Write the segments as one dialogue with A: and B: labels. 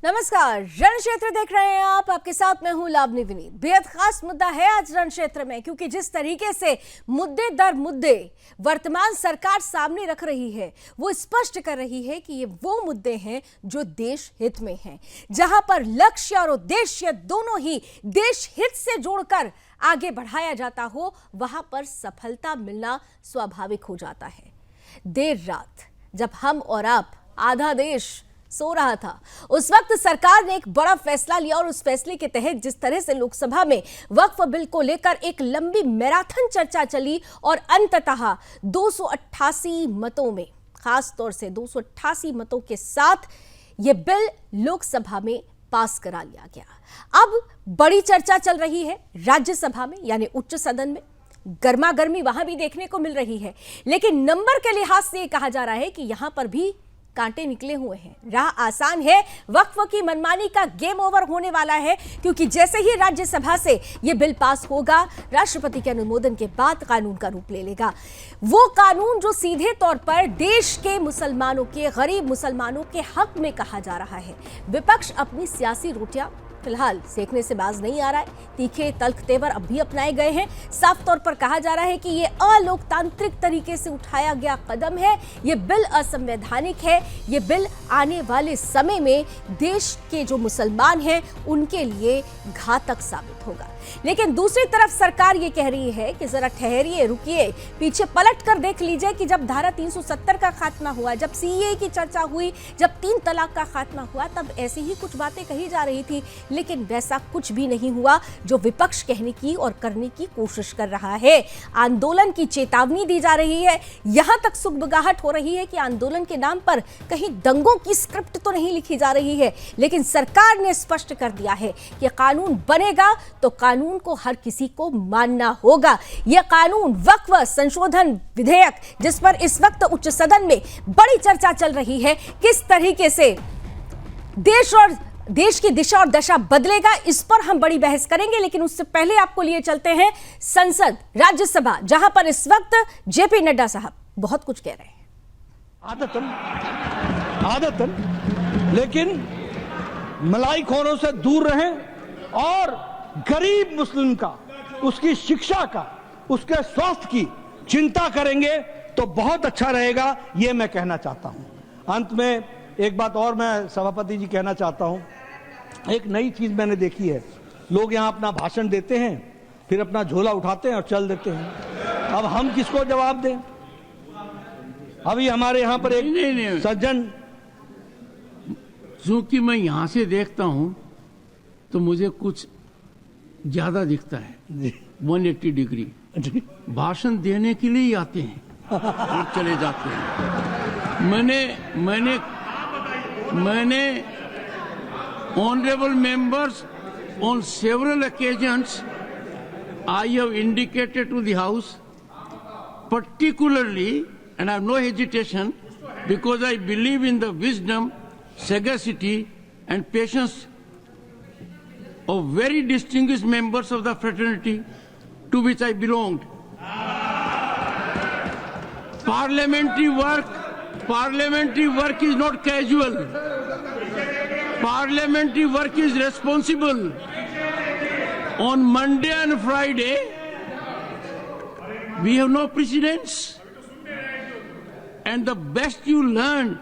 A: नमस्कार, रण क्षेत्र देख रहे हैं आप। आपके साथ मैं हूं लावनी विनीत। बेहद खास मुद्दा है आज रण क्षेत्र में, क्योंकि जिस तरीके से मुद्दे दर मुद्दे वर्तमान सरकार सामने रख रही है, वो स्पष्ट कर रही है कि ये वो मुद्दे हैं जो देश हित में हैं। जहां पर लक्ष्य और उद्देश्य दोनों ही देश हित से जोड़कर आगे बढ़ाया जाता हो, वहां पर सफलता मिलना स्वाभाविक हो जाता है। देर रात जब हम और आप, आधा देश सो रहा था, उस वक्त सरकार ने एक बड़ा फैसला लिया और उस फैसले के तहत जिस तरह से लोकसभा में वक्फ बिल को लेकर एक लंबी मैराथन चर्चा चली और अंततः 288 मतों में, खास तौर से 288 मतों के साथ यह बिल लोकसभा में पास करा लिया गया। अब बड़ी चर्चा चल रही है राज्यसभा में, यानी उच्च सदन में। गर्मा गर्मी वहां भी देखने को मिल रही है, लेकिन नंबर के लिहाज से कहा जा रहा है कि यहां पर भी कांटे निकले हुए हैं। राह आसान है, वक्फ की मनमानी का गेम ओवर होने वाला है, क्योंकि जैसे ही राज्यसभा से यह बिल पास होगा, राष्ट्रपति के अनुमोदन के बाद कानून का रूप ले लेगा। वो कानून जो सीधे तौर पर देश के मुसलमानों के, गरीब मुसलमानों के हक में कहा जा रहा है। विपक्ष अपनी सियासी रोटियां फिलहाल सेकने से बाज नहीं आ रहा है। तीखे तल्ख तेवर अब भी अपनाए गए हैं। साफ तौर पर कहा जा रहा है कि यह अलोकतांत्रिक तरीके से उठाया गया कदम है, यह बिल असंवैधानिक है, यह बिल आने वाले समय में देश के जो मुसलमान हैं उनके लिए घातक साबित होगा। लेकिन दूसरी तरफ सरकार ये कह रही है कि जरा ठहरिए, रुकिए, पीछे पलट कर देख लीजिए कि जब धारा 370 का खात्मा हुआ, जब सीएए की चर्चा हुई, जब 3 तलाक का खात्मा हुआ, तब ऐसी ही कुछ बातें कही जा रही थी, लेकिन वैसा कुछ भी नहीं हुआ जो विपक्ष कहने की और करने की कोशिश कर रहा है। आंदोलन की चेतावनी दी जा रही है, यहां तक सुगबुगाहट हो रही है कि आंदोलन के नाम पर कहीं दंगों की स्क्रिप्ट तो नहीं लिखी जा रही है। लेकिन सरकार ने स्पष्ट कर दिया है कि कानून बनेगा तो कानून को हर किसी को मानना होगा। यह कानून वक्फ संशोधन विधेयक, जिस पर इस वक्त उच्च सदन में बड़ी चर्चा चल रही है, किस तरीके से देश की दिशा और दशा बदलेगा, इस पर हम बड़ी बहस करेंगे। लेकिन उससे पहले आपको लिए चलते हैं संसद, राज्यसभा, जहां पर इस वक्त जेपी नड्डा साहब बहुत कुछ कह रहे हैं।
B: आदतन, लेकिन मलाई खोरों से दूर रहें और गरीब मुस्लिम का, उसकी शिक्षा का, उसके स्वास्थ्य की चिंता करेंगे तो बहुत अच्छा रहेगा, यह मैं कहना चाहता हूं। अंत में एक बात और मैं सभापति जी कहना चाहता हूं। एक नई चीज मैंने देखी है, लोग यहां अपना भाषण देते हैं, फिर अपना झोला उठाते हैं और चल देते हैं। अब हम किसको जवाब दें? अभी हमारे यहां पर एक सज्जन,
C: चूंकि मैं यहां से देखता हूं तो मुझे कुछ ज्यादा दिखता है। 180 डिग्री भाषण देने के लिए ही आते हैं और चले जाते हैं। मैंने honorable members on several occasions I have indicated to the House, particularly, and I have no hesitation, because I believe in the wisdom, sagacity and patience of very distinguished members of the fraternity to which I belonged. Parliamentary work is not casual. Parliamentary work is responsible. On Monday and Friday, we have no precedents. And the best you learn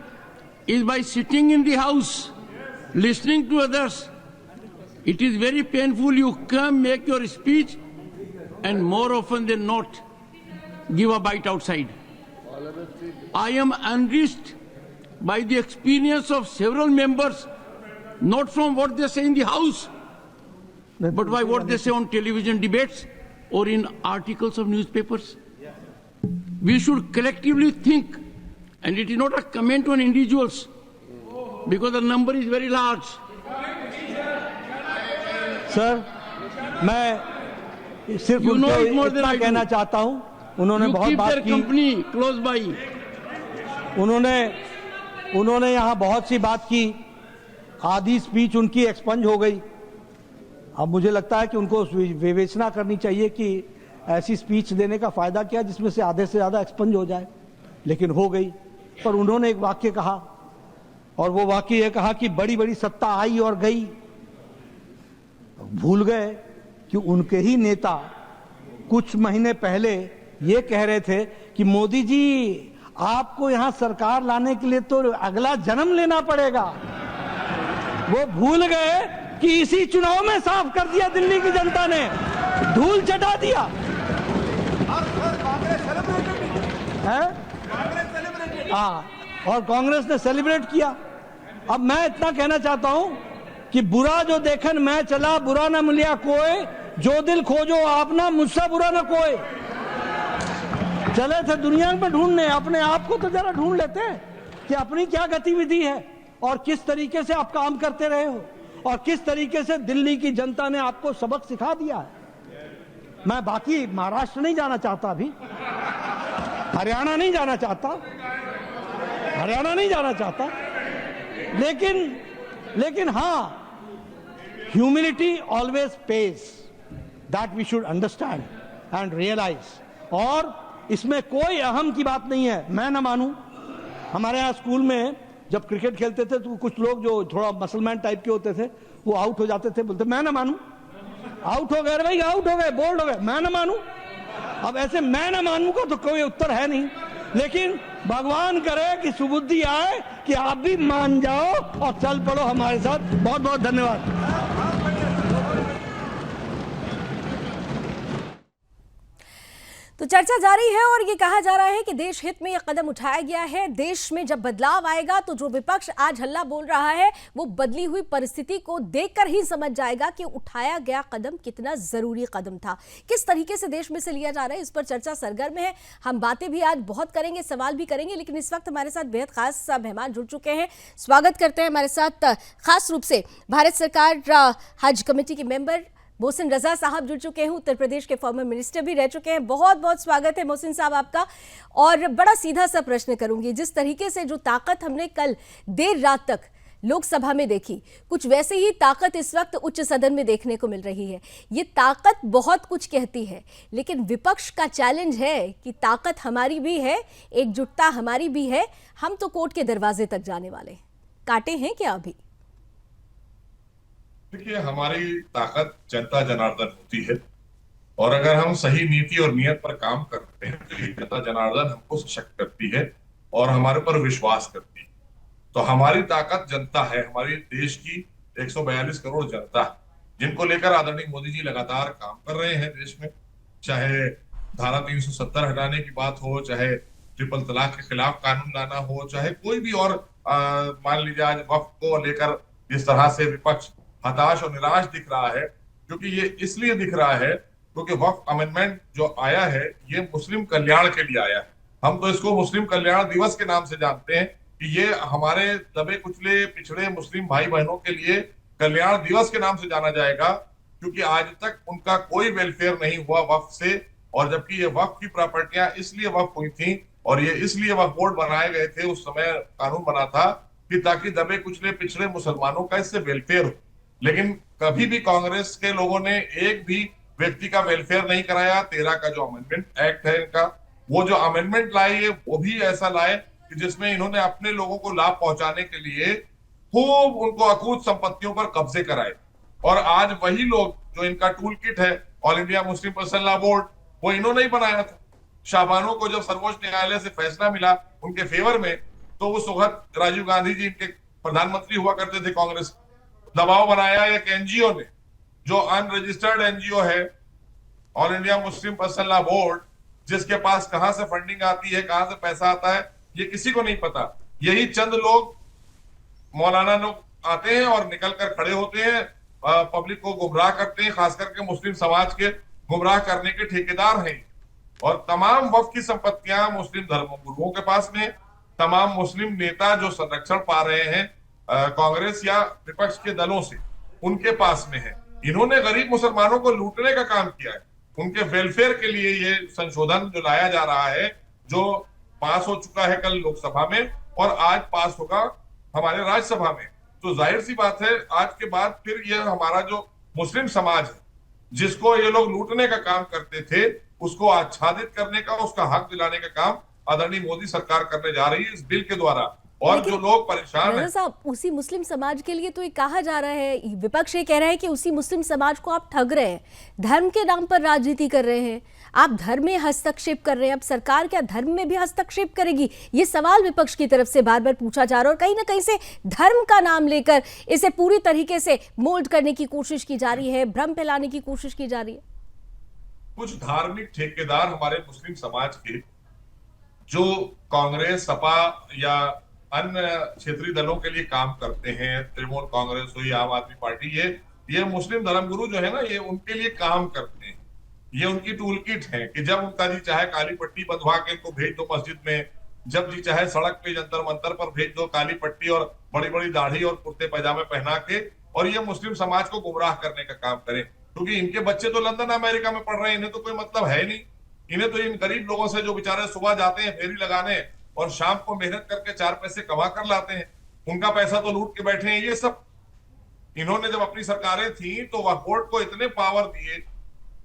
C: is by sitting in the house, listening to others. It is very painful. You come, make your speech, and more often than not, give a bite outside. I am enriched by the experience of several members, not from what they say in the House, but by what they say on television debates or in articles of newspapers. We should collectively think, and it is not a comment on individuals, because the number is very large.
B: Sir, मैं सिर्फ उनको इतना कहना चाहता हूं, उन्होंने बहुत बात की।
C: कंपनी क्लोज बाई,
B: उन्होंने यहां बहुत सी बात की, आधी स्पीच उनकी एक्सपंज हो गई। अब मुझे लगता है कि उनको विवेचना करनी चाहिए कि ऐसी स्पीच देने का फायदा क्या जिसमें से आधे से ज्यादा एक्सपंज हो जाए, लेकिन हो गई। पर उन्होंने एक वाक्य कहा और वो वाकई ये कहा कि बड़ी बड़ी सत्ता आई और गई। भूल गए कि उनके ही नेता कुछ महीने पहले ये कह रहे थे कि मोदी जी आपको यहां सरकार लाने के लिए तो अगला जन्म लेना पड़ेगा। वो भूल गए कि इसी चुनाव में साफ कर दिया दिल्ली की जनता ने, धूल चटा दिया है। हाँ, और कांग्रेस ने सेलिब्रेट किया। अब मैं इतना कहना चाहता हूं कि बुरा जो देखन मैं चला, बुरा ना मिलिया कोई, जो दिल खोजो आपना, मुझसे बुरा ना कोई। चले थे दुनिया में ढूंढने, अपने आप को तो जरा ढूंढ लेते कि अपनी क्या गतिविधि है और किस तरीके से आप काम करते रहे हो और किस तरीके से दिल्ली की जनता ने आपको सबक सिखा दिया है। मैं बाकी महाराष्ट्र नहीं जाना चाहता, अभी हरियाणा नहीं जाना चाहता, लेकिन हां, humility always pays, that we should understand and realise. और इसमें कोई अहम की बात नहीं है। मैं ना मानूं, हमारे यहाँ स्कूल में जब क्रिकेट खेलते थे तो कुछ लोग जो थोड़ा मसलमैन टाइप के होते थे वो आउट हो जाते थे, बोलते मैं ना मानूं, आउट हो गए भाई, आउट हो गए, बोल्ड हो गए, मैं ना मानूं। अब ऐसे मैं ना मानूं का तो कोई उत्तर है नहीं, लेकिन भगवान करे कि सुबुद्धि आए कि आप भी मान जाओ और चल पड़ो हमारे साथ। बहुत बहुत धन्यवाद।
A: तो चर्चा जारी है और ये कहा जा रहा है कि देश हित में यह कदम उठाया गया है। देश में जब बदलाव आएगा तो जो विपक्ष आज हल्ला बोल रहा है वो बदली हुई परिस्थिति को देखकर ही समझ जाएगा कि उठाया गया कदम कितना जरूरी कदम था। किस तरीके से देश में से लिया जा रहा है, इस पर चर्चा सरगर्म है। हम बातें भी आज बहुत करेंगे, सवाल भी करेंगे, लेकिन इस वक्त हमारे साथ बेहद खास मेहमान जुड़ चुके हैं। स्वागत करते हैं हमारे साथ खास रूप से भारत सरकार हज कमेटी के मेंबर मोहसिन रजा साहब जुड़ चुके हैं, उत्तर प्रदेश के फॉर्मर मिनिस्टर भी रह चुके हैं। बहुत बहुत स्वागत है मोहसिन साहब आपका। और बड़ा सीधा सा प्रश्न करूंगी, जिस तरीके से जो ताकत हमने कल देर रात तक लोकसभा में देखी, कुछ वैसे ही ताकत इस वक्त उच्च सदन में देखने को मिल रही है। ये ताकत बहुत कुछ कहती है, लेकिन विपक्ष का चैलेंज है कि ताकत हमारी भी है, एकजुटता हमारी भी है, हम तो कोर्ट के दरवाजे तक जाने वाले। कांटे हैं क्या अभी?
D: देखिए, हमारी ताकत जनता जनार्दन होती है और अगर हम सही नीति और नियत पर काम करते हैं तो ये जनता जनार्दन हमको सशक्त करती है और हमारे पर विश्वास करती है। तो हमारी ताकत जनता है, हमारी देश की 142 करोड़ जनता, जिनको लेकर आदरणीय मोदी जी लगातार काम कर रहे हैं देश में। चाहे धारा 370 हटाने की बात हो, चाहे ट्रिपल तलाक के खिलाफ कानून लाना हो, चाहे कोई भी और मान लीजिए आज वक्फ को लेकर जिस तरह से विपक्ष हताश और निराश दिख रहा है, क्योंकि ये इसलिए दिख रहा है क्योंकि वक्फ अमेंडमेंट जो आया है ये मुस्लिम कल्याण के लिए आया है। हम तो इसको मुस्लिम कल्याण दिवस के नाम से जानते हैं कि ये हमारे दबे कुचले पिछड़े मुस्लिम भाई बहनों के लिए कल्याण दिवस के नाम से जाना जाएगा, क्योंकि आज तक उनका कोई वेलफेयर नहीं हुआ वक्फ से। और जबकि ये वक्फ की प्रॉपर्टियां इसलिए वक्फ हुई थी और ये इसलिए वक्फ बोर्ड बनाए गए थे, उस समय कानून बना था कि ताकि दबे कुचले पिछड़े मुसलमानों का इससे वेलफेयर हो। लेकिन कभी भी कांग्रेस के लोगों ने एक भी व्यक्ति का वेलफेयर नहीं कराया। 13 का जो अमेंडमेंट एक्ट है इनका, वो जो अमेंडमेंट लाए है वो भी ऐसा लाए कि जिसमें इन्होंने अपने लोगों को लाभ पहुंचाने के लिए खूब उनको अकूत संपत्तियों पर कब्जे कराए। और आज वही लोग जो इनका टूल किट है, all India Muslim personal law board, वो इन्होंने ही बनाया था। शाहबानों को जब सर्वोच्च न्यायालय से फैसला मिला उनके फेवर में, तो उस वक्त राजीव गांधी जी इनके प्रधानमंत्री हुआ करते थे कांग्रेस, दबाव बनाया एक एनजीओ ने, जो अनरजिस्टर्ड एनजीओ है, all India Muslim personal law board, जिसके पास कहां से फंडिंग आती है, कहां से पैसा आता है, ये किसी को नहीं पता। यही चंद लोग, मौलाना लोग आते हैं और निकल कर खड़े होते हैं, पब्लिक को गुमराह करते हैं, खास करके मुस्लिम समाज के गुमराह करने के ठेकेदार हैं। और तमाम वक्फ की संपत्तियां मुस्लिम धर्मगुरुओं के पास में, तमाम मुस्लिम नेता जो संरक्षण पा रहे हैं कांग्रेस या विपक्ष के दलों से, उनके पास में है। इन्होंने गरीब मुसलमानों को लूटने का काम किया है। उनके वेलफेयर के लिए ये संशोधन जो लाया जा रहा है, जो पास हो चुका है कल लोकसभा में और आज पास होगा हमारे राज्यसभा में, तो जाहिर सी बात है आज के बाद फिर ये हमारा जो मुस्लिम समाज है, जिसको ये लोग लूटने का काम करते थे, उसको आच्छादित करने का, उसका हक दिलाने का काम आदरणीय मोदी सरकार करने जा रही है इस बिल के द्वारा। और
A: लेकिन
D: जो लोग परेशान
A: रजा
D: हैं,
A: साहब, उसी मुस्लिम समाज के लिए तो ये कहा जा रहा है, विपक्ष ये कह रहा है कि उसी मुस्लिम समाज को आप ठग रहे हैं, धर्म के नाम पर राजनीति कर रहे हैं, आप धर्म में हस्तक्षेप कर रहे हैं। अब सरकार क्या धर्म में भी हस्तक्षेप करेगी? ये सवाल विपक्ष की तरफ से बार बार पूछा जा रहा है और कहीं ना कहीं से धर्म का नाम लेकर इसे पूरी तरीके से मोल्ड करने की कोशिश की जा रही है, भ्रम फैलाने की कोशिश की जा रही है।
D: कुछ धार्मिक ठेकेदार हमारे मुस्लिम समाज के, जो कांग्रेस, सपा या अन्य क्षेत्रीय दलों के लिए काम करते हैं, तृणमूल कांग्रेस हुई, आम आदमी पार्टी, ये मुस्लिम धर्मगुरु जो है ना, ये उनके लिए काम करते हैं। ये उनकी टूल किट है कि जब उनका जी चाहे काली पट्टी बंधवा के इनको भेज दो मस्जिद में, जब जी चाहे सड़क पे जंतर मंतर पर भेज दो काली पट्टी और बड़ी बड़ी दाढ़ी और कुर्ते पैजामे पहना के, और ये मुस्लिम समाज को गुमराह करने का काम करें। क्योंकि इनके बच्चे तो लंदन अमेरिका में पढ़ रहे हैं, इन्हें तो कोई मतलब है नहीं। इन्हें तो इन गरीब लोगों से, जो बेचारे सुबह जाते हैं फेरी लगाने और शाम को मेहनत करके 4 पैसे कमा कर लाते हैं, उनका पैसा तो लूट के बैठे हैं ये सब। इन्होंने जब अपनी सरकारें थी तो वह कोर्ट को इतने पावर दिए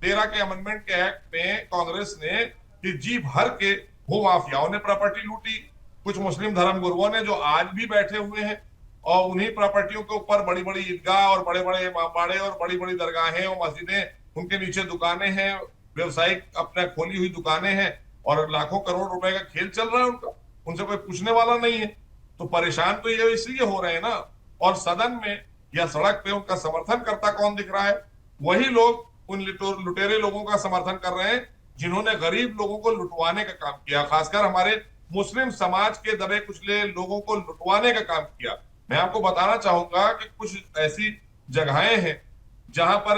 D: 13 के अमेंडमेंट के एक्ट में कांग्रेस ने, कि जी भर के भू माफियाओं ने प्रॉपर्टी लूटी, कुछ मुस्लिम धर्मगुरुओं ने जो आज भी बैठे हुए हैं, और उन्हीं प्रॉपर्टियों के ऊपर बड़ी बड़ी ईदगाह और बड़े बड़े इमामबाड़े और बड़ी बड़ी दरगाहें और मस्जिदें, उनके नीचे दुकानें हैं, व्यवसायिक अपने खोली हुई दुकानें हैं, और लाखों करोड़ रुपए का खेल चल रहा है उनका, उनसे कोई पूछने वाला नहीं है। तो परेशान तो ये इसलिए हो रहे हैं ना। और सदन में या सड़क पे उनका समर्थन करता कौन दिख रहा है? वही लोग उन लुटेरे लोगों का समर्थन कर रहे हैं जिन्होंने गरीब लोगों को लुटवाने का काम किया, खासकर हमारे मुस्लिम समाज के दबे कुचले लोगों को लुटवाने का काम किया। मैं आपको बताना चाहूंगा कि कुछ ऐसी जगहें हैं जहां पर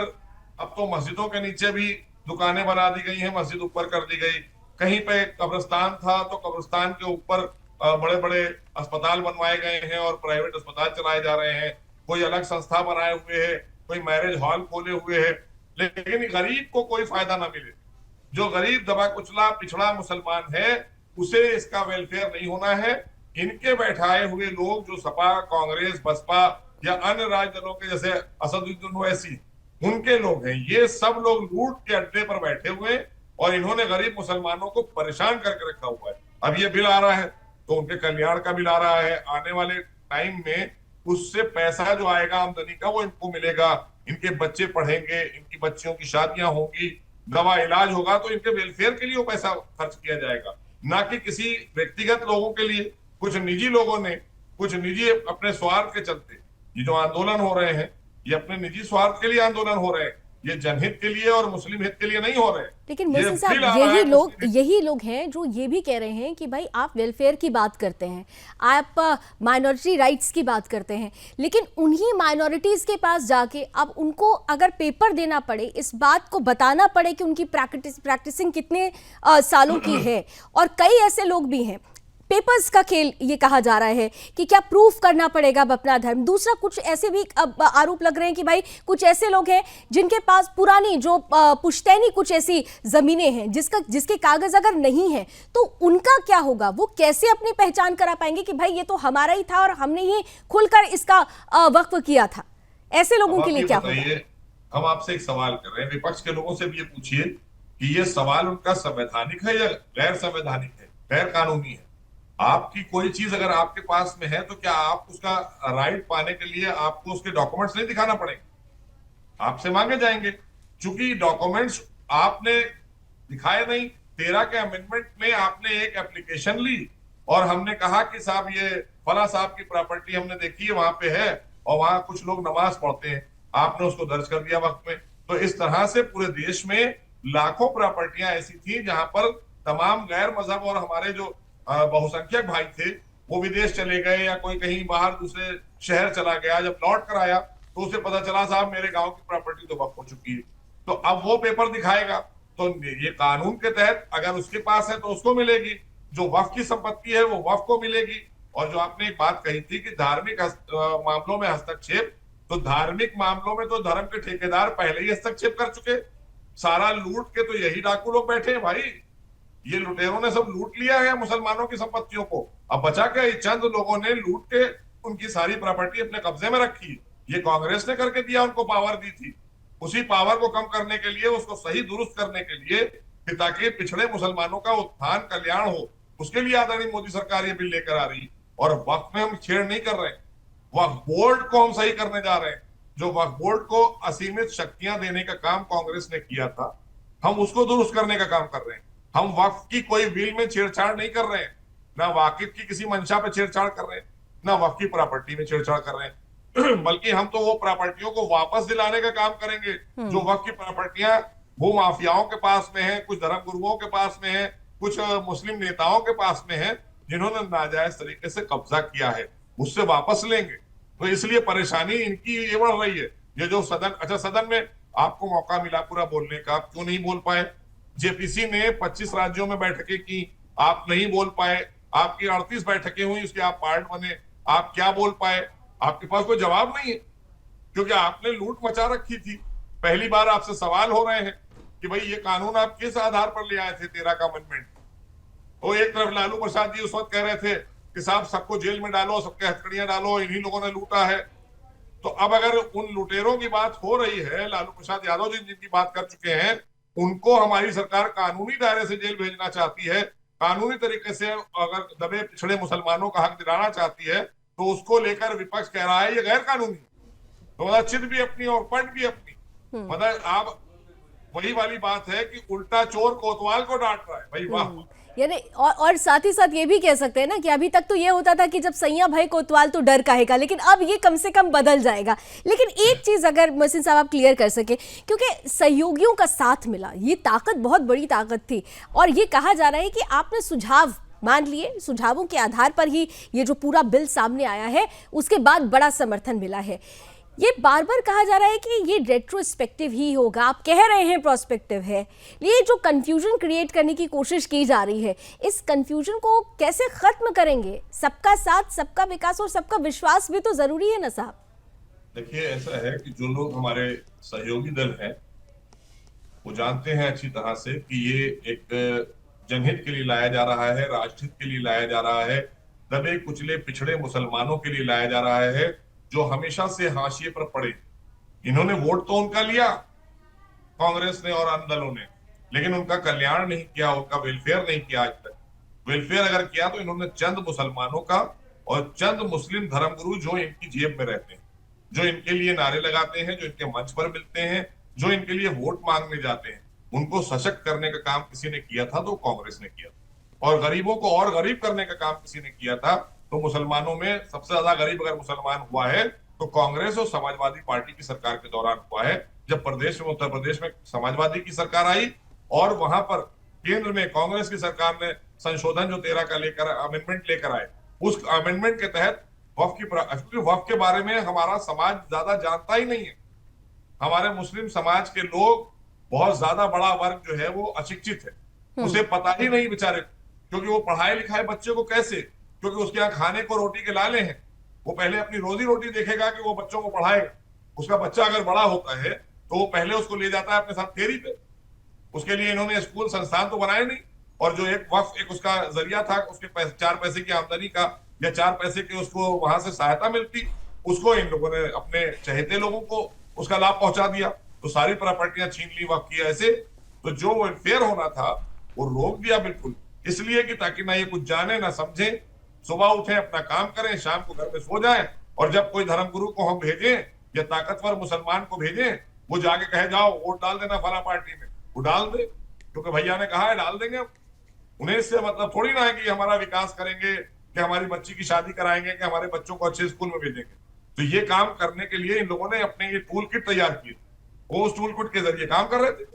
D: अब तो मस्जिदों के नीचे भी दुकानें बना दी गई हैं, मस्जिद ऊपर कर दी गई। कहीं पे कब्रिस्तान था तो कब्रिस्तान के ऊपर बड़े बड़े अस्पताल बनवाए गए हैं और प्राइवेट अस्पताल चलाए जा रहे हैं। कोई अलग संस्था बनाए हुए है, कोई मैरिज हॉल खोले हुए है, लेकिन गरीब को कोई फायदा ना मिले। जो गरीब दबा कुचला पिछड़ा मुसलमान है, उसे इसका वेलफेयर नहीं होना है। इनके बैठाए हुए लोग, जो सपा, कांग्रेस, बसपा या अन्य राज दलों के जैसे असदुद्दीन ओवैसी, उनके लोग हैं, ये सब लोग लूट के अड्डे पर बैठे हुए हैं और इन्होंने गरीब मुसलमानों को परेशान करके रखा हुआ है। अब ये बिल आ रहा है तो उनके कल्याण का बिल आ रहा है, आने वाले टाइम में उससे पैसा जो आएगा आमदनी का, वो इनको मिलेगा, इनके बच्चे पढ़ेंगे, इनकी बच्चियों की शादियां होंगी, दवा इलाज होगा, तो इनके वेलफेयर के लिए वो पैसा खर्च किया जाएगा, ना कि किसी व्यक्तिगत लोगों के लिए। कुछ निजी लोगों ने, कुछ निजी अपने स्वार्थ के चलते ये जो आंदोलन हो रहे हैं, ये अपने निजी स्वार्थ के लिए आंदोलन हो रहे हैं, ये जनहित के लिए और मुस्लिम हित के लिए नहीं हो रहे।
A: लेकिन मोहसिन साहब, यही लोग हैं जो ये भी कह रहे हैं कि भाई आप वेलफेयर की बात करते हैं, आप माइनॉरिटी राइट्स की बात करते हैं, लेकिन उन्हीं माइनॉरिटीज के पास जाके अब उनको अगर पेपर देना पड़े, इस बात को बताना पड़े कि उनकी प्रैक्टिसिंग कितने सालों की है, और कई ऐसे लोग भी हैं, पेपर्स का खेल ये कहा जा रहा है कि क्या प्रूफ करना पड़ेगा अब अपना धर्म। दूसरा, कुछ ऐसे भी अब आरोप लग रहे हैं कि भाई कुछ ऐसे लोग हैं जिनके पास पुरानी जो पुश्तैनी कुछ ऐसी जमीनें हैं जिसके कागज अगर नहीं है तो उनका क्या होगा? वो कैसे अपनी पहचान करा पाएंगे कि भाई ये तो हमारा ही था और हमने ही खुलकर इसका वक्फ किया था? ऐसे लोगों के लिए क्या होगा?
D: हम आपसे एक सवाल कर रहे हैं, विपक्ष के लोगों से भी ये पूछिए कि ये सवाल उनका संवैधानिक है या गैर संवैधानिक है, गैर कानूनी है? आपकी कोई चीज अगर आपके पास में है तो क्या आप उसका राइट पाने के लिए आपको उसके डॉक्यूमेंट्स नहीं दिखाना पड़ेंगे? आपसे मांगे जाएंगे। चूंकि डॉक्यूमेंट्स आपने दिखाए नहीं, 13 के अमेंडमेंट में आपने एक एप्लीकेशन ली और हमने कहा कि साहब ये फला साहब की प्रॉपर्टी हमने देखी है, वहां पे है और वहां कुछ लोग नमाज पढ़ते हैं, आपने उसको दर्ज कर दिया वक्त में। तो इस तरह से पूरे देश में लाखों प्रॉपर्टियां ऐसी थी जहां पर तमाम गैर मजहब और हमारे जो बहुसंख्यक भाई थे वो विदेश चले गए या कोई कहीं बाहर दूसरे शहर चला गया, जब लौट कर आया तो उसे पता चला साहब मेरे गांव की प्रॉपर्टी तो वक्फ हो चुकी है। तो अब वो पेपर दिखाएगा तो ये कानून के तहत अगर उसके पास है तो उसको मिलेगी, जो वक्फ की संपत्ति है वो वक्फ को मिलेगी। और जो आपने एक बात कही थी कि धार्मिक मामलों में हस्तक्षेप, तो धार्मिक मामलों में तो धर्म के ठेकेदार पहले ही हस्तक्षेप कर चुके। सारा लूट के तो यही डाकू लोग बैठे हैं भाई, ये लुटेरों ने सब लूट लिया है मुसलमानों की संपत्तियों को। अब बचा क्या? चंद लोगों ने लूट के उनकी सारी प्रॉपर्टी अपने कब्जे में रखी। ये कांग्रेस ने करके दिया, उनको पावर दी थी। उसी पावर को कम करने के लिए, उसको सही दुरुस्त करने के लिए, ताकि पिछड़े मुसलमानों का उत्थान कल्याण हो, उसके लिए आदरणीय मोदी सरकार ये बिल लेकर आ रही है। और वक्फ में हम छेड़ नहीं कर रहे हैं। वक्फ बोर्ड को हम सही करने जा रहे हैं। जो वक्फ बोर्ड को असीमित शक्तियां देने का काम कांग्रेस ने किया था, हम उसको दुरुस्त करने का काम कर रहे हैं। हम वक्फ की कोई विल में छेड़छाड़ नहीं कर रहे हैं, ना वाकिफ की किसी मंशा पे छेड़छाड़ कर रहे हैं, ना वक्फ की प्रॉपर्टी में छेड़छाड़ कर रहे हैं। बल्कि हम तो वो प्रॉपर्टियों को वापस दिलाने का काम करेंगे जो वक्फ की प्रॉपर्टियां वो माफियाओं के पास में है, कुछ धर्म गुरुओं के पास में है, कुछ मुस्लिम नेताओं के पास में है, जिन्होंने नाजायज तरीके से कब्जा किया है, उससे वापस लेंगे। तो इसलिए परेशानी इनकी ये बढ़ रही है। ये जो सदन, अच्छा सदन में आपको मौका मिला पूरा बोलने का, आप क्यों नहीं बोल पाए? जेपीसी ने 25 राज्यों में बैठकें की, आप नहीं बोल पाए। आपकी 38 बैठकें हुई, उसके आप पार्ट बने, आप क्या बोल पाए? आपके पास कोई जवाब नहीं है, क्योंकि आपने लूट मचा रखी थी। पहली बार आपसे सवाल हो रहे हैं कि भाई ये कानून आप किस आधार पर ले आए थे, 13 का अमेंडमेंट। तो एक तरफ लालू प्रसाद जी उस वक्त कह रहे थे कि साहब सबको जेल में डालो, सबके हथकड़ियां डालो, इन्हीं लोगों ने लूटा है। तो अब अगर उन लुटेरों की बात हो रही है, लालू प्रसाद यादव जी जिनकी बात कर चुके हैं, उनको हमारी सरकार कानूनी दायरे से जेल भेजना चाहती है, कानूनी तरीके से अगर दबे पिछड़े मुसलमानों का हक दिलाना चाहती है, तो उसको लेकर विपक्ष कह रहा है ये गैर कानूनी। तो मतलब चित भी अपनी और पट भी अपनी। मतलब आप वही वाली बात है कि उल्टा चोर कोतवाल को डांट रहा है भाई। वाह।
A: यानी और साथ ही साथ ये भी कह सकते हैं ना कि अभी तक तो ये होता था कि जब सैया भाई कोतवाल तो डर काहेगा, लेकिन अब ये कम से कम बदल जाएगा। लेकिन एक चीज अगर मोहसिन साहब आप क्लियर कर सके, क्योंकि सहयोगियों का साथ मिला, ये ताकत बहुत बड़ी ताकत थी, और ये कहा जा रहा है कि आपने सुझाव मान लिए, सुझावों के आधार पर ही ये जो पूरा बिल सामने आया है, उसके बाद बड़ा समर्थन मिला है। ये बार बार कहा जा रहा है कि ये रेट्रोस्पेक्टिव ही होगा, आप कह रहे हैं प्रोस्पेक्टिव है। ये जो कंफ्यूजन क्रिएट करने की कोशिश की जा रही है, इस कंफ्यूजन को कैसे खत्म करेंगे? सबका साथ, सबका विकास और सबका विश्वास भी तो जरूरी है ना साहब।
D: देखिए ऐसा है कि जो लोग हमारे सहयोगी दल हैं वो जानते हैं अच्छी तरह से कि ये एक जनहित के लिए लाया जा रहा है, राष्ट्रहित के लिए लाया जा रहा है, दबे कुचले पिछड़े मुसलमानों के लिए लाया जा रहा है, जो हमेशा से हाशिए पर पड़े। इन्होंने वोट तो उनका लिया कांग्रेस ने और अन्य दलों ने, लेकिन उनका कल्याण नहीं किया, उनका वेलफेयर नहीं किया आज तक। वेलफेयर अगर किया तो इन्होंने चंद मुसलमानों का और चंद मुस्लिम धर्मगुरु जो इनकी जेब में रहते हैं, जो इनके लिए नारे लगाते हैं, जो इनके मंच पर मिलते हैं, जो इनके लिए वोट मांगने जाते हैं, उनको सशक्त करने का काम किसी ने किया था तो कांग्रेस ने किया। और गरीबों को और गरीब करने का काम किसी ने किया था तो मुसलमानों में सबसे ज्यादा गरीब अगर मुसलमान हुआ है तो कांग्रेस और समाजवादी पार्टी की सरकार के दौरान हुआ है। जब प्रदेश में, उत्तर प्रदेश में समाजवादी की सरकार आई और वहां पर केंद्र में कांग्रेस की सरकार ने संशोधन जो 13 का लेकर अमेंडमेंट लेकर आए, उस अमेंडमेंट के तहत वक्फ के बारे में हमारा समाज ज्यादा जानता ही नहीं है। हमारे मुस्लिम समाज के लोग, बहुत ज्यादा बड़ा वर्ग जो है वो अशिक्षित है, उसे पता ही नहीं बेचारे, क्योंकि वो पढ़ाए लिखाए बच्चे को कैसे, क्योंकि उसके यहाँ खाने को रोटी के लाले हैं, वो पहले अपनी रोजी रोटी देखेगा कि वो बच्चों को पढ़ाएगा। उसका बच्चा अगर बड़ा होता है तो वो पहले उसको ले जाता है अपने साथ फेरी पे। उसके लिए इन्होंने स्कूल संस्थान तो बनाए नहीं, और जो एक वक्फ एक उसका जरिया था, उसके 4 पैसे की आमदनी का या 4 पैसे की उसको वहां से सहायता मिलती, उसको इन लोगों ने अपने चहेते लोगों को उसका लाभ पहुंचा दिया। तो सारी प्रॉपर्टियां छीन ली वक्फ की ऐसे। तो जो वेलफेयर होना था वो रोक दिया बिल्कुल, इसलिए कि ताकि ना ये कुछ जाने ना समझे, सुबह उठे अपना काम करें, शाम को घर में सो जाएं, और जब कोई धर्मगुरु को हम भेजें या ताकतवर मुसलमान को भेजें, वो जाके कहे जाओ वोट डाल देना फला पार्टी में, वो डाल दे, क्योंकि भैया ने कहा है डाल देंगे। उन्हें इससे मतलब थोड़ी ना है कि हमारा विकास करेंगे, कि हमारी बच्ची की शादी कराएंगे, कि हमारे बच्चों को अच्छे स्कूल में भेजेंगे। तो ये काम करने के लिए इन लोगों ने अपने ये टूल किट तैयार की, वो उस टूल किट के जरिए काम कर रहे थे।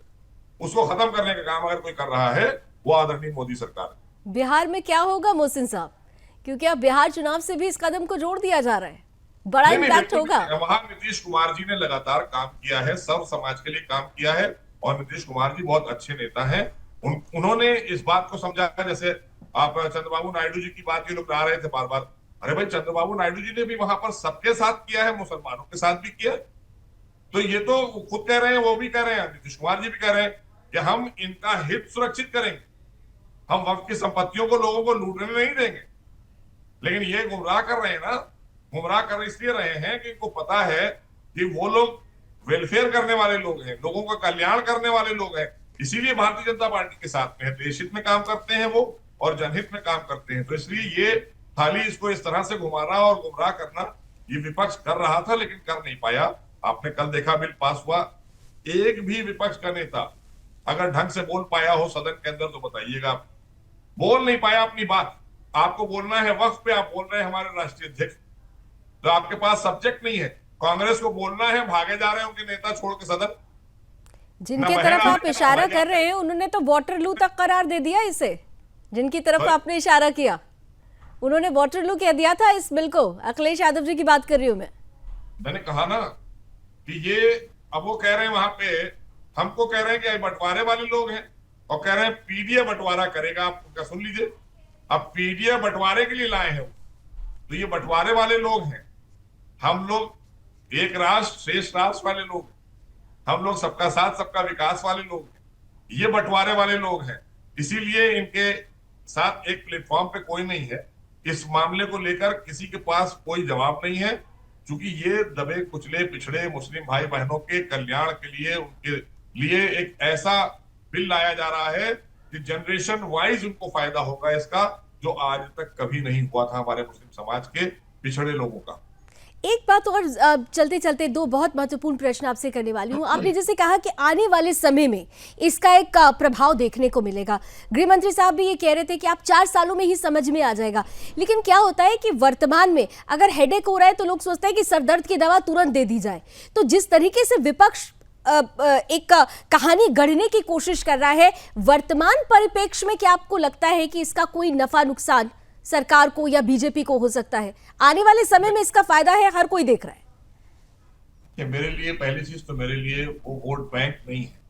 D: उसको खत्म करने का काम अगर कोई कर रहा है वो आदरणीय मोदी सरकार है।
A: बिहार में क्या होगा मोहसिन साहब, क्योंकि अब बिहार चुनाव से भी इस कदम को जोड़ दिया जा रहा है, बड़ा इम्पैक्ट होगा।
D: वहां नीतीश कुमार जी ने लगातार काम किया है, सब समाज के लिए काम किया है, और नीतीश कुमार जी बहुत अच्छे नेता हैं। उन्होंने इस बात को समझा, जैसे आप चंद्रबाबू नायडू जी की बात ये लोग ला रहे थे बार बार, अरे भाई चंद्रबाबू नायडू जी ने भी वहां पर सबके साथ किया है, मुसलमानों के साथ भी किया। तो ये तो खुद कह रहे हैं, वो भी कह रहे हैं, नीतीश कुमार जी भी कह रहे हैं कि हम इनका हित सुरक्षित करेंगे, हम वक्त की संपत्तियों को लोगों को लूटने नहीं देंगे। लेकिन ये गुमराह कर रहे हैं ना, गुमराह कर इसलिए रहे हैं कि इनको पता है कि वो लोग वेलफेयर करने वाले लोग हैं, लोगों का कल्याण करने वाले लोग हैं, इसीलिए भारतीय जनता पार्टी के साथ में है, देश हित में काम करते हैं वो और जनहित में काम करते हैं। तो इसलिए ये खाली इसको इस तरह से घुमाना और गुमराह करना ये विपक्ष कर रहा था, लेकिन कर नहीं पाया। आपने कल देखा बिल पास हुआ, एक भी विपक्ष का नेता अगर ढंग से बोल पाया हो सदन के अंदर तो बताइएगा। आप बोल नहीं पाया अपनी बात। आपको बोलना है वक्फ पे, आप बोल रहे हैं हमारे राष्ट्रीय अध्यक्ष, तो आपके पास सब्जेक्ट नहीं है। कांग्रेस को बोलना है, भागे जा रहे हैं उनके नेता छोड़ के सदन।
A: जिनकी तरफ आप इशारा कर रहे हैं उन्होंने तो वाटरलू तक करार दे दिया इसे। जिनकी तरफ आपने इशारा किया उन्होंने वाटरलू कह दिया था इस बिल को। अखिलेश यादव जी की बात कर रही हूं मैं।
D: मैंने कहा ना कि ये अब वो कह रहे हैं वहां पे, हमको कह रहे हैं कि बंटवारे वाले लोग हैं और कह रहे हैं पीडीए बंटवारा करेगा। आप उनका सुन लीजिए, अब पीडीए बंटवारे के लिए लाए हैं तो ये बंटवारे वाले लोग हैं। हम लोग एक राष्ट्र श्रेष्ठ राष्ट्र वाले लोग हैं, हम लोग सबका साथ सबका विकास वाले लोग हैं, ये बंटवारे वाले लोग हैं। इसीलिए इनके साथ एक प्लेटफॉर्म पे कोई नहीं है। इस मामले को लेकर किसी के पास कोई जवाब नहीं है, क्योंकि ये दबे कुचले पिछड़े मुस्लिम भाई बहनों के कल्याण के लिए, उनके लिए एक ऐसा बिल लाया जा रहा है कि जनरेशन वाइज उनको फायदा होगा इसका, जो आज तक कभी नहीं हुआ था हमारे मुस्लिम समाज के पिछड़े लोगों का।
A: एक बात और चलते चलते दो बहुत महत्वपूर्ण प्रश्न आपसे करने वाली हूँ। आपने जैसे कहा कि आने वाले समय में इसका एक प्रभाव देखने को मिलेगा। गृह मंत्री साहब भी ये कह रहे थे कि आप 4 सालों में ही समझ में आ जाएगा। लेकिन क्या होता है कि वर्तमान में अगर हेडेक हो रहा है तो लोग सोचते हैं कि सरदर्द की दवा तुरंत दे दी जाए। तो जिस तरीके से विपक्ष एक कहानी गढ़ने की कोशिश कर रहा है, वर्तमान परिप्रेक्ष्य में क्या आपको लगता है कि इसका कोई नफा नुकसान सरकार को या बीजेपी को हो सकता है? आने वाले समय में इसका फायदा है, हर कोई देख रहा है।
D: कि मेरे लिए पहली चीज तो मेरे लिए वो वोट बैंक नहीं है,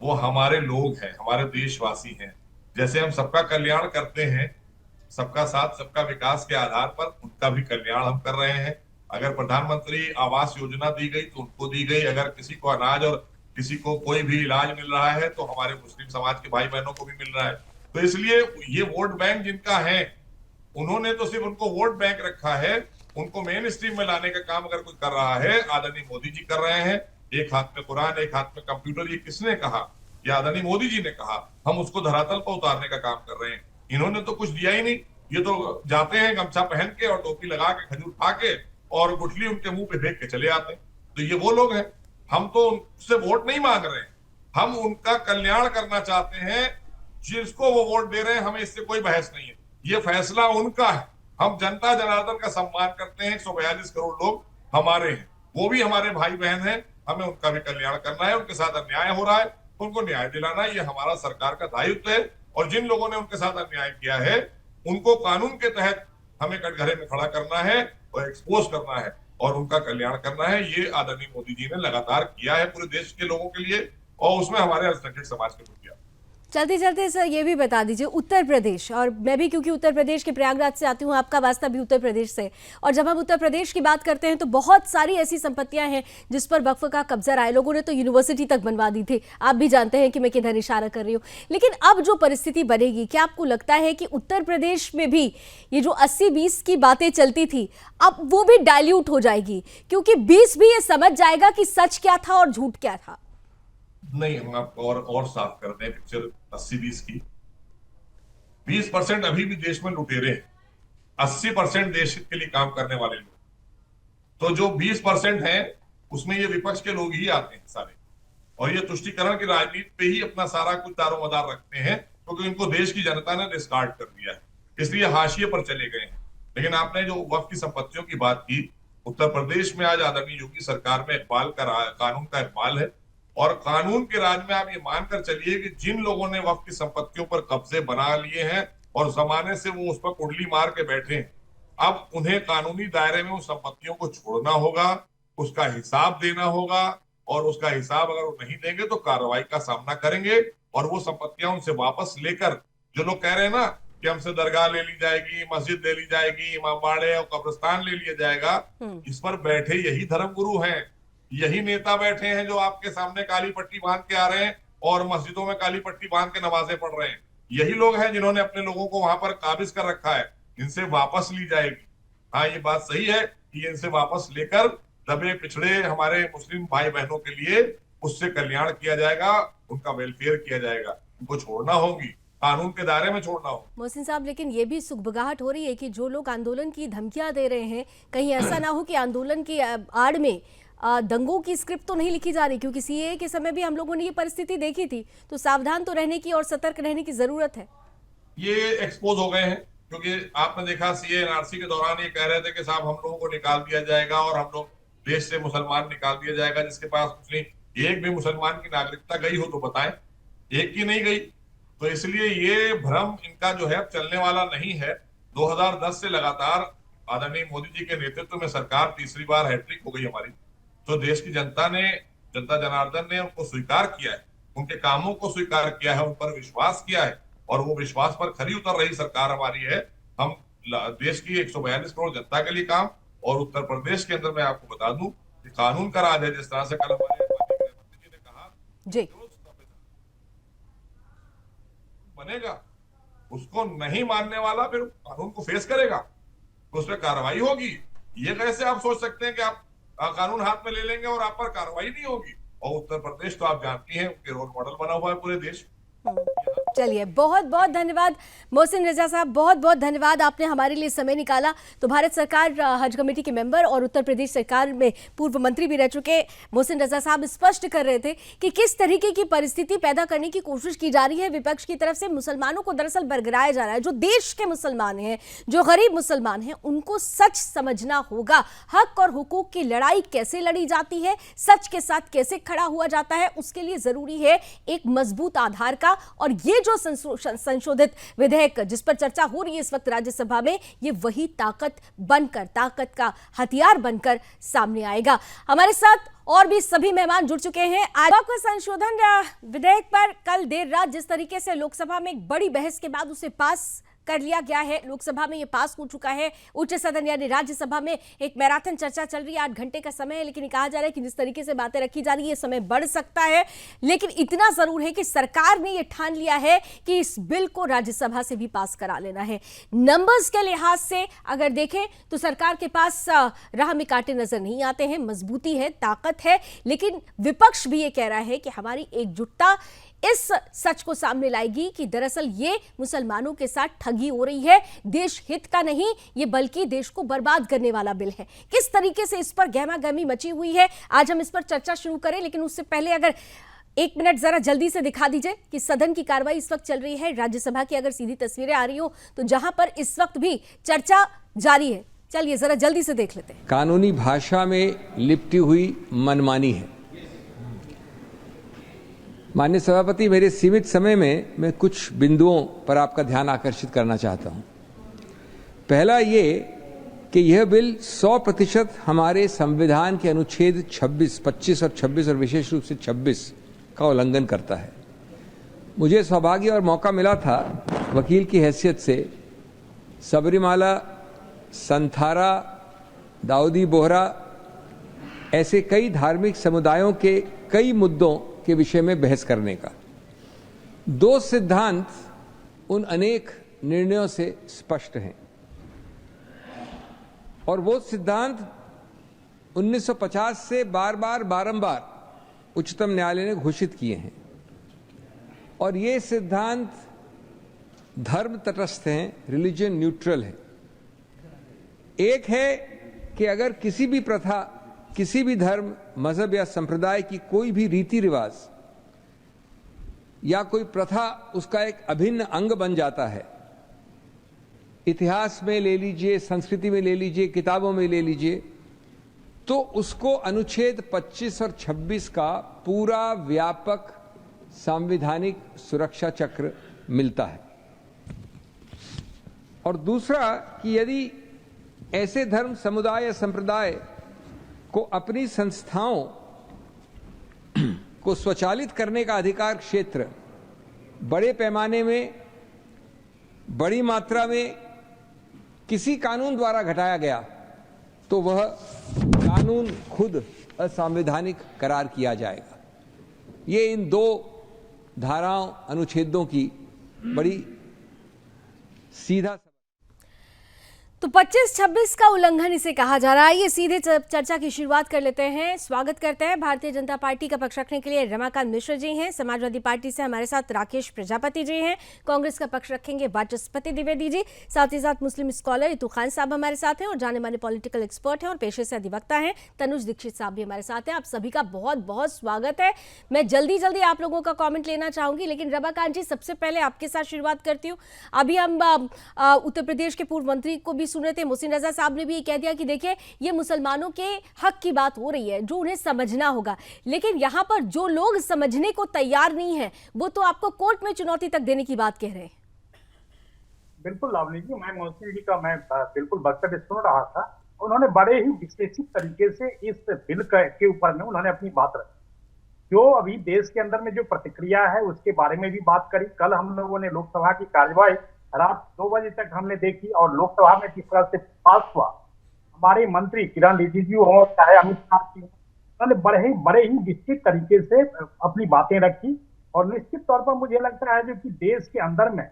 D: वो हमारे लोग हैं, हमारे देशवासी हैं। जैसे हम सबका कल्याण करते हैं, सबका साथ सबका विकास के आधार पर उनका भी कल्याण हम कर रहे हैं। अगर प्रधानमंत्री आवास योजना दी गई तो उनको दी गई, अगर किसी को अनाज और किसी को कोई भी इलाज मिल रहा है तो हमारे मुस्लिम समाज के भाई बहनों को भी मिल रहा है। तो इसलिए ये वोट बैंक जिनका है, उन्होंने तो सिर्फ उनको वोट बैंक रखा है। उनको मेन स्ट्रीम में लाने का काम अगर कोई कर रहा है, आदरणीय मोदी जी कर रहे हैं। एक हाथ में कुरान, एक हाथ में कंप्यूटर, ये किसने कहा? ये आदरणीय मोदी जी ने कहा। हम उसको धरातल पर उतारने का काम कर रहे हैं। इन्होंने तो कुछ दिया ही नहीं। ये तो जाते हैं गमछा पहन के और टोपी लगा के, खजूर खा के और गुठली उनके मुंह पे फेंक के चले आते हैं। तो ये वो लोग हैं। हम तो उनसे वोट नहीं मांग रहे हैं, हम उनका कल्याण करना चाहते हैं। जिसको वो वोट दे रहे हैं, हमें इससे कोई बहस नहीं है, ये फैसला उनका है। हम जनता जनार्दन का सम्मान करते हैं। 142 करोड़ लोग हमारे हैं, वो भी हमारे भाई बहन हैं। हमें उनका भी कल्याण करना है। उनके साथ अन्याय हो रहा है, उनको न्याय दिलाना, ये हमारा सरकार का दायित्व है। और जिन लोगों ने उनके साथ अन्याय किया है, उनको कानून के तहत हमें कटघरे में खड़ा करना है और एक्सपोज करना है और उनका कल्याण करना है। ये आदरणीय मोदी जी ने लगातार किया है पूरे देश के लोगों के लिए, और उसमें हमारे अल्पसंख्यक समाज के लोग किया।
A: चलते चलते सर ये भी बता दीजिए, उत्तर प्रदेश, और मैं भी क्योंकि उत्तर प्रदेश के प्रयागराज से आती हूँ, आपका वास्ता भी उत्तर प्रदेश से, और जब हम उत्तर प्रदेश की बात करते हैं तो बहुत सारी ऐसी संपत्तियां हैं जिस पर वक्फ का कब्जा रहा है। लोगों ने तो यूनिवर्सिटी तक बनवा दी थी। आप भी जानते हैं कि मैं किधर इशारा कर रही हूँ। लेकिन अब जो परिस्थिति बनेगी, क्या आपको लगता है कि उत्तर प्रदेश में भी ये जो 80-20 की बातें चलती थी, अब वो भी डाइल्यूट हो जाएगी? क्योंकि 20 भी ये समझ जाएगा कि सच क्या था और झूठ क्या था।
D: नहीं, हम आपको और साफ कर दें पिक्चर 80-20 की। 20% अभी भी देश में लुटेरे हैं, 80% देश के लिए काम करने वाले लोग। तो जो 20% हैं उसमें ये विपक्ष के लोग ही आते हैं सारे, और ये तुष्टीकरण की राजनीति पे ही अपना सारा कुछ दारोमदार रखते हैं, क्योंकि इनको देश की जनता ने डिस्कार्ड कर दिया है, इसलिए हाशिए पर चले गए हैं। लेकिन आपने जो वक्फ की संपत्तियों की बात की, उत्तर प्रदेश में आज आदरणीय योगी सरकार में इकबाल का कानून का इकबाल है। और कानून के राज में आप ये मानकर चलिए कि जिन लोगों ने वक्फ की संपत्तियों पर कब्जे बना लिए हैं और जमाने से वो उस पर कुंडली मार के बैठे हैं, अब उन्हें कानूनी दायरे में उन संपत्तियों को छोड़ना होगा, उसका हिसाब देना होगा, और उसका हिसाब अगर वो नहीं देंगे तो कार्रवाई का सामना करेंगे। और वो संपत्तियां उनसे वापस लेकर, जो लोग कह रहे हैं ना कि हमसे दरगाह ले ली जाएगी, मस्जिद ले ली जाएगी, इमामबाड़े और कब्रिस्तान ले लिया जाएगा, इस पर बैठे यही धर्मगुरु हैं, यही नेता बैठे हैं जो आपके सामने काली पट्टी बांध के आ रहे हैं और मस्जिदों में काली पट्टी बांध के नमाजें पढ़ रहे हैं। यही लोग हैं जिन्होंने अपने लोगों को वहां पर काबिज कर रखा है। इनसे वापस ली जाएगी। हाँ, ये बात सही है कि इनसे वापस लेकर दबे पिछड़े हमारे मुस्लिम भाई बहनों के लिए उससे कल्याण किया जाएगा, उनका वेलफेयर किया जाएगा। उनको छोड़ना होगी कानून के दायरे में छोड़ना हो।
A: मोहसिन साहब, लेकिन ये भी सुगबगाहट हो रही है कि जो लोग आंदोलन की धमकियां दे रहे हैं, कहीं ऐसा ना हो कि आंदोलन की आड़ में दंगों की स्क्रिप्ट तो नहीं लिखी जा रही, क्योंकि सीएए के समय भी हम लोगों ने ये परिस्थिति देखी थी। तो सावधान तो रहने की और सतर्क रहने की जरूरत है।
D: ये एक्सपोज हो गए हैं, क्योंकि आपने देखा सीए एनआरसी के दौरान ये कह रहे थे कि साहब हम लोगों को निकाल दिया जाएगा और हम लोग देश से मुसलमान निकाल दिया जाएगा। जिसके पास उसने एक भी मुसलमान की नागरिकता गई हो तो बताएं, एक की नहीं गई। तो इसलिए ये भ्रम इनका जो है चलने वाला नहीं है। 2010 से लगातार आदरणीय मोदी जी के नेतृत्व में सरकार तीसरी बार हैट्रिक हो गई हमारी। तो देश की जनता जनार्दन ने उनको स्वीकार किया है, उनके कामों को स्वीकार किया है, उन पर विश्वास किया है और वो विश्वास पर खरी उतर रही सरकार हमारी है। हम देश की 142 करोड़ जनता के लिए काम, और उत्तर प्रदेश के अंदर मैं आपको बता दूं कि कानून का राज है। जिस तरह से कल हमारे गृह मंत्री जी ने कहा
A: जी,
D: बनेगा, उसको नहीं मानने वाला फिर कानून को फेस करेगा, तो उस पर कार्रवाई होगी। ये कैसे आप सोच सकते हैं कि आप कानून हाथ में ले लेंगे और आप पर कार्रवाई नहीं होगी? और उत्तर प्रदेश तो आप जानती हैं उनके रोल मॉडल बना हुआ है पूरे देश।
A: चलिए, बहुत बहुत धन्यवाद मोहसिन रजा साहब, बहुत बहुत धन्यवाद, आपने हमारे लिए समय निकाला। तो भारत सरकार हज कमेटी के मेंबर और उत्तर प्रदेश सरकार में पूर्व मंत्री भी रह चुके मोहसिन रजा साहब स्पष्ट कर रहे थे कि किस तरीके की परिस्थिति पैदा करने की कोशिश की जा रही है विपक्ष की तरफ से। मुसलमानों को दरअसल बरगराया जा रहा है। जो देश के मुसलमान हैं, जो गरीब मुसलमान हैं, उनको सच समझना होगा। हक और हुकूक की लड़ाई कैसे लड़ी जाती है, सच के साथ कैसे खड़ा हुआ जाता है, उसके लिए जरूरी है एक मजबूत आधार का। और ये जो संशोधित विधेयक जिस पर चर्चा हो रही है इस वक्त राज्यसभा में, ये वही ताकत बनकर, ताकत का हथियार बनकर सामने आएगा। हमारे साथ और भी सभी मेहमान जुड़ चुके हैं। आज का संशोधन विधेयक पर कल देर रात जिस तरीके से लोकसभा में एक बड़ी बहस के बाद उसे पास कर लिया गया है, लोकसभा में ये पास हो चुका है। उच्च सदन यानी राज्यसभा में एक मैराथन चर्चा चल रही है, 8 घंटे का समय है, लेकिन ये कहा जा रहा है कि जिस तरीके से बातें रखी जा रही है समय बढ़ सकता है। लेकिन इतना जरूर है कि सरकार ने ये ठान लिया है कि इस बिल को राज्यसभा से भी पास करा लेना है। नंबर्स के लिहाज से अगर देखें तो सरकार के पास राह में कांटे नजर नहीं आते हैं, मजबूती है, ताकत है। लेकिन विपक्ष भी ये कह रहा है कि हमारी एकजुटता इस सच को सामने लाएगी कि दरअसल ये मुसलमानों के साथ ठगी हो रही है, देश हित का नहीं, ये बल्कि देश को बर्बाद करने वाला बिल है। किस तरीके से इस पर गहमा-गहमी मची हुई है, आज हम इस पर चर्चा शुरू करें। लेकिन उससे पहले अगर 1 मिनट जरा जल्दी से दिखा दीजिए कि सदन की कार्रवाई इस वक्त चल रही है। राज्यसभा की अगर सीधी तस्वीरें आ रही हो तो जहां पर इस वक्त भी चर्चा जारी है, चलिए जरा जल्दी से देख लेते हैं।
E: कानूनी भाषा में लिपटी हुई मनमानी है। माननीय सभापति, मेरे सीमित समय में मैं कुछ बिंदुओं पर आपका ध्यान आकर्षित करना चाहता हूं। पहला ये कि यह बिल 100% हमारे संविधान के अनुच्छेद 26, 25 और 26 और विशेष रूप से 26 का उल्लंघन करता है। मुझे सौभाग्य और मौका मिला था वकील की हैसियत से सबरीमाला, संथारा, दाऊदी बोहरा ऐसे कई धार्मिक समुदायों के कई मुद्दों के विषय में बहस करने का। 2 सिद्धांत उन अनेक निर्णयों से स्पष्ट हैं और वो सिद्धांत 1950 से बारंबार उच्चतम न्यायालय ने घोषित किए हैं और ये सिद्धांत धर्म तटस्थ हैं, रिलीजन न्यूट्रल है। एक है कि अगर किसी भी प्रथा, किसी भी धर्म, मजहब या संप्रदाय की कोई भी रीति रिवाज या कोई प्रथा उसका एक अभिन्न अंग बन जाता है, इतिहास में ले लीजिए, संस्कृति में ले लीजिए, किताबों में ले लीजिए, तो उसको अनुच्छेद 25 और 26 का पूरा व्यापक संवैधानिक सुरक्षा चक्र मिलता है। और दूसरा कि यदि ऐसे धर्म, समुदाय या संप्रदाय को अपनी संस्थाओं को स्वचालित करने का अधिकार क्षेत्र बड़े पैमाने में, बड़ी मात्रा में किसी कानून द्वारा घटाया गया तो वह कानून खुद असंवैधानिक करार किया जाएगा। ये इन 2 धाराओं, अनुच्छेदों की बड़ी सीधा
A: तो 25-26 का उल्लंघन इसे कहा जा रहा है। ये सीधे चर्चा की शुरुआत कर लेते हैं। स्वागत करते हैं भारतीय जनता पार्टी का पक्ष रखने के लिए रमाकांत मिश्र जी हैं, समाजवादी पार्टी से हमारे साथ राकेश प्रजापति जी हैं, कांग्रेस का पक्ष रखेंगे वाचस्पति द्विवेदी जी, साथ ही साथ मुस्लिम स्कॉलर इतू खान साहब हमारे साथ हैं और जाने माने पॉलिटिकल एक्सपर्ट हैं और पेशे से अधिवक्ता हैं तनुज दीक्षित साहब भी हमारे साथ हैं। आप सभी का बहुत बहुत स्वागत है। मैं जल्दी जल्दी आप लोगों का कॉमेंट लेना चाहूंगी, लेकिन रमाकांत जी सबसे पहले आपके साथ शुरुआत करती हूँ। अभी हम उत्तर प्रदेश के पूर्व मंत्री को भी सुन रहे थे, मोहसिन रजा साहब ने भी ये कह दिया कि देखिए ये मुसलमानों के हक की बात हो रही है जो उन्हें समझना होगा, लेकिन यहाँ पर जो लोग समझने को तैयार नहीं है वो तो आपको कोर्ट में चुनौती तक देने की बात कह रहे हैं।
F: बिल्कुल लावली जी, मैं मोहसिन जी का मैं बिल्कुल वक्तव्य सुन रहा था। उन्होंने बड़े ही विश्लेषित तरीके से इस बिल के ऊपर में उन्होंने अपनी बात रखी। जो अभी देश के अंदर में जो प्रतिक्रिया है उसके बारे में भी बात करी। कल हम लोगों ने लोकसभा की कार्यवाही रात 2 बजे तक हमने देखी और लोकसभा में किस तरह से पास हुआ। हमारे मंत्री किरण रिजिजू हो चाहे अमित शाह जी, उन्होंने बड़े ही विस्तृत तरीके से अपनी बातें रखी। और निश्चित तौर पर मुझे लगता है जो कि देश के अंदर में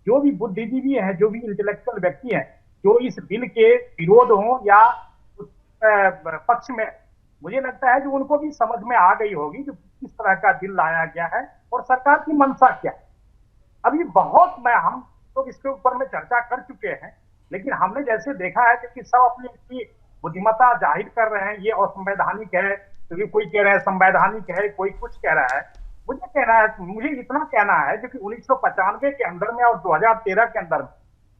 F: जो भी बुद्धिजीवी हैं, जो भी इंटेलेक्चुअल व्यक्ति हैं, जो इस बिल के विरोध हो या पक्ष में, मुझे लगता है जो उनको भी समझ में आ गई होगी जो किस तरह का बिल लाया गया है और सरकार की मंशा क्या है। अभी बहुत हम तो इसके ऊपर में चर्चा कर चुके हैं, लेकिन हमने जैसे देखा है कि सब अपनी बुद्धिमत्ता जाहिर कर रहे हैं, ये असंवैधानिक है, क्योंकि कोई कह रहा है संवैधानिक है, कोई कुछ कह रहा है। मुझे इतना कहना है जो कि 1995 के अंदर में और 2013 के अंदर में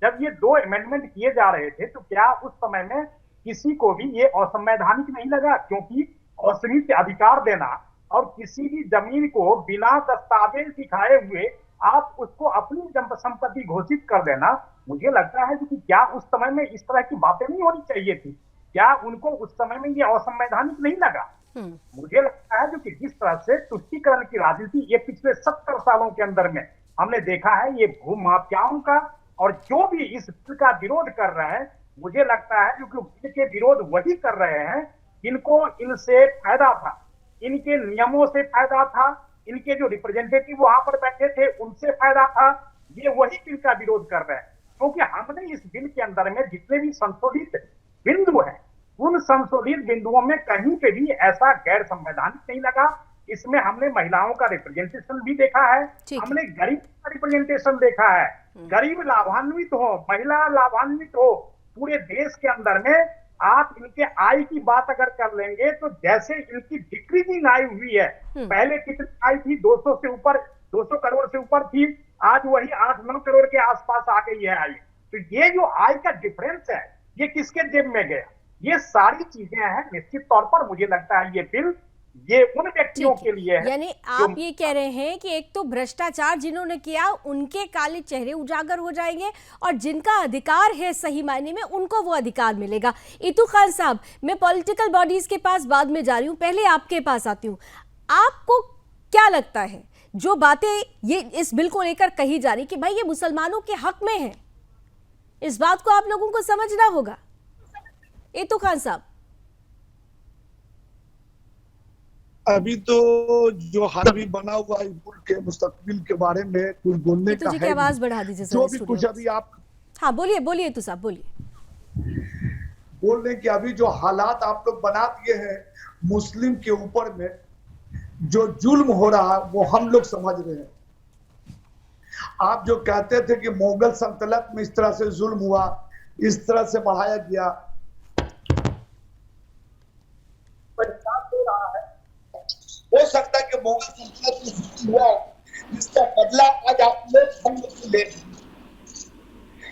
F: जब ये 2 अमेंडमेंट किए जा रहे थे तो क्या उस समय में किसी को भी ये असंवैधानिक नहीं लगा? क्योंकि असमित अधिकार देना और किसी भी जमीन को बिना दस्तावेज दिखाए हुए आप उसको अपनी संपत्ति घोषित कर देना, मुझे लगता है कि क्या उस समय में इस तरह की बातें नहीं होनी चाहिए थी? क्या उनको उस समय में ये असंवैधानिक नहीं लगा? मुझे लगता है जो कि जिस तरह से तुष्टीकरण की राजनीति ये पिछले 70 सालों के अंदर में हमने देखा है, ये भूमाफियाओं का और जो भी इस बिल का विरोध कर रहे हैं, मुझे लगता है जो कि बिल के विरोध वही कर रहे हैं जिनको इनसे फायदा था, इनके नियमों से फायदा था, इनके जो रिप्रेजेंटेटिव वहां पर बैठे थे उनसे फायदा था। ये वही बिल का विरोध कर रहे हैं क्योंकि हमने इस बिल के अंदर में जितने भी संशोधित बिंदु हैं उन संशोधित बिंदुओं में कहीं पे भी ऐसा गैर संवैधानिक नहीं लगा। इसमें हमने महिलाओं का रिप्रेजेंटेशन भी देखा है, हमने गरीब का रिप्रेजेंटेशन देखा है, गरीब लाभान्वित हो, महिला लाभान्वित हो। पूरे देश के अंदर में आप इनके आय की बात अगर कर लेंगे तो जैसे इनकी डिक्रीजिंग आय हुई है, पहले कितनी आय थी? 200 से ऊपर, 200 करोड़ से ऊपर थी, आज वही 8-9 करोड़ के आसपास आ गई है आय। तो ये जो आय का डिफरेंस है ये किसके जेब में गया? ये सारी चीजें हैं। निश्चित तौर पर मुझे लगता है ये बिल ये उन व्यक्तियों के लिए है।
A: यानी आप ये कह रहे हैं कि एक तो भ्रष्टाचार जिन्होंने किया उनके काले चेहरे उजागर हो जाएंगे और जिनका अधिकार है सही मायने में उनको वो अधिकार मिलेगा। इतू खान साहब, मैं पॉलिटिकल बॉडीज के पास बाद में जा रही हूँ, पहले आपके पास आती हूँ। आपको क्या लगता है जो बातें ये इस बिल को लेकर कही जा रही कि भाई ये मुसलमानों के हक में है, इस बात को आप लोगों को समझना होगा। इतू खान साहब,
G: अभी तो जो हाल भी बना हुआ है मुल्क के मुस्तकबिल के बारे में कुछ बोलने का है।
A: आवाज बढ़ा दीजिए
G: जो भी कुछ अभी आप
A: हाँ बोलिए तो साहब बोलिए।
G: बोल रहे कि अभी जो हालात आप लोग बना दिए हैं मुस्लिम के ऊपर में, जो जुल्म हो रहा है वो हम लोग समझ रहे हैं। आप जो कहते थे कि मुगल सल्तनत में इस तरह से जुल्म हुआ, इस तरह से बढ़ाया गया, हो सकता है कि मुगल सल्तनत में हुआ, इसका बदला आज आप लोग हम लोग ले।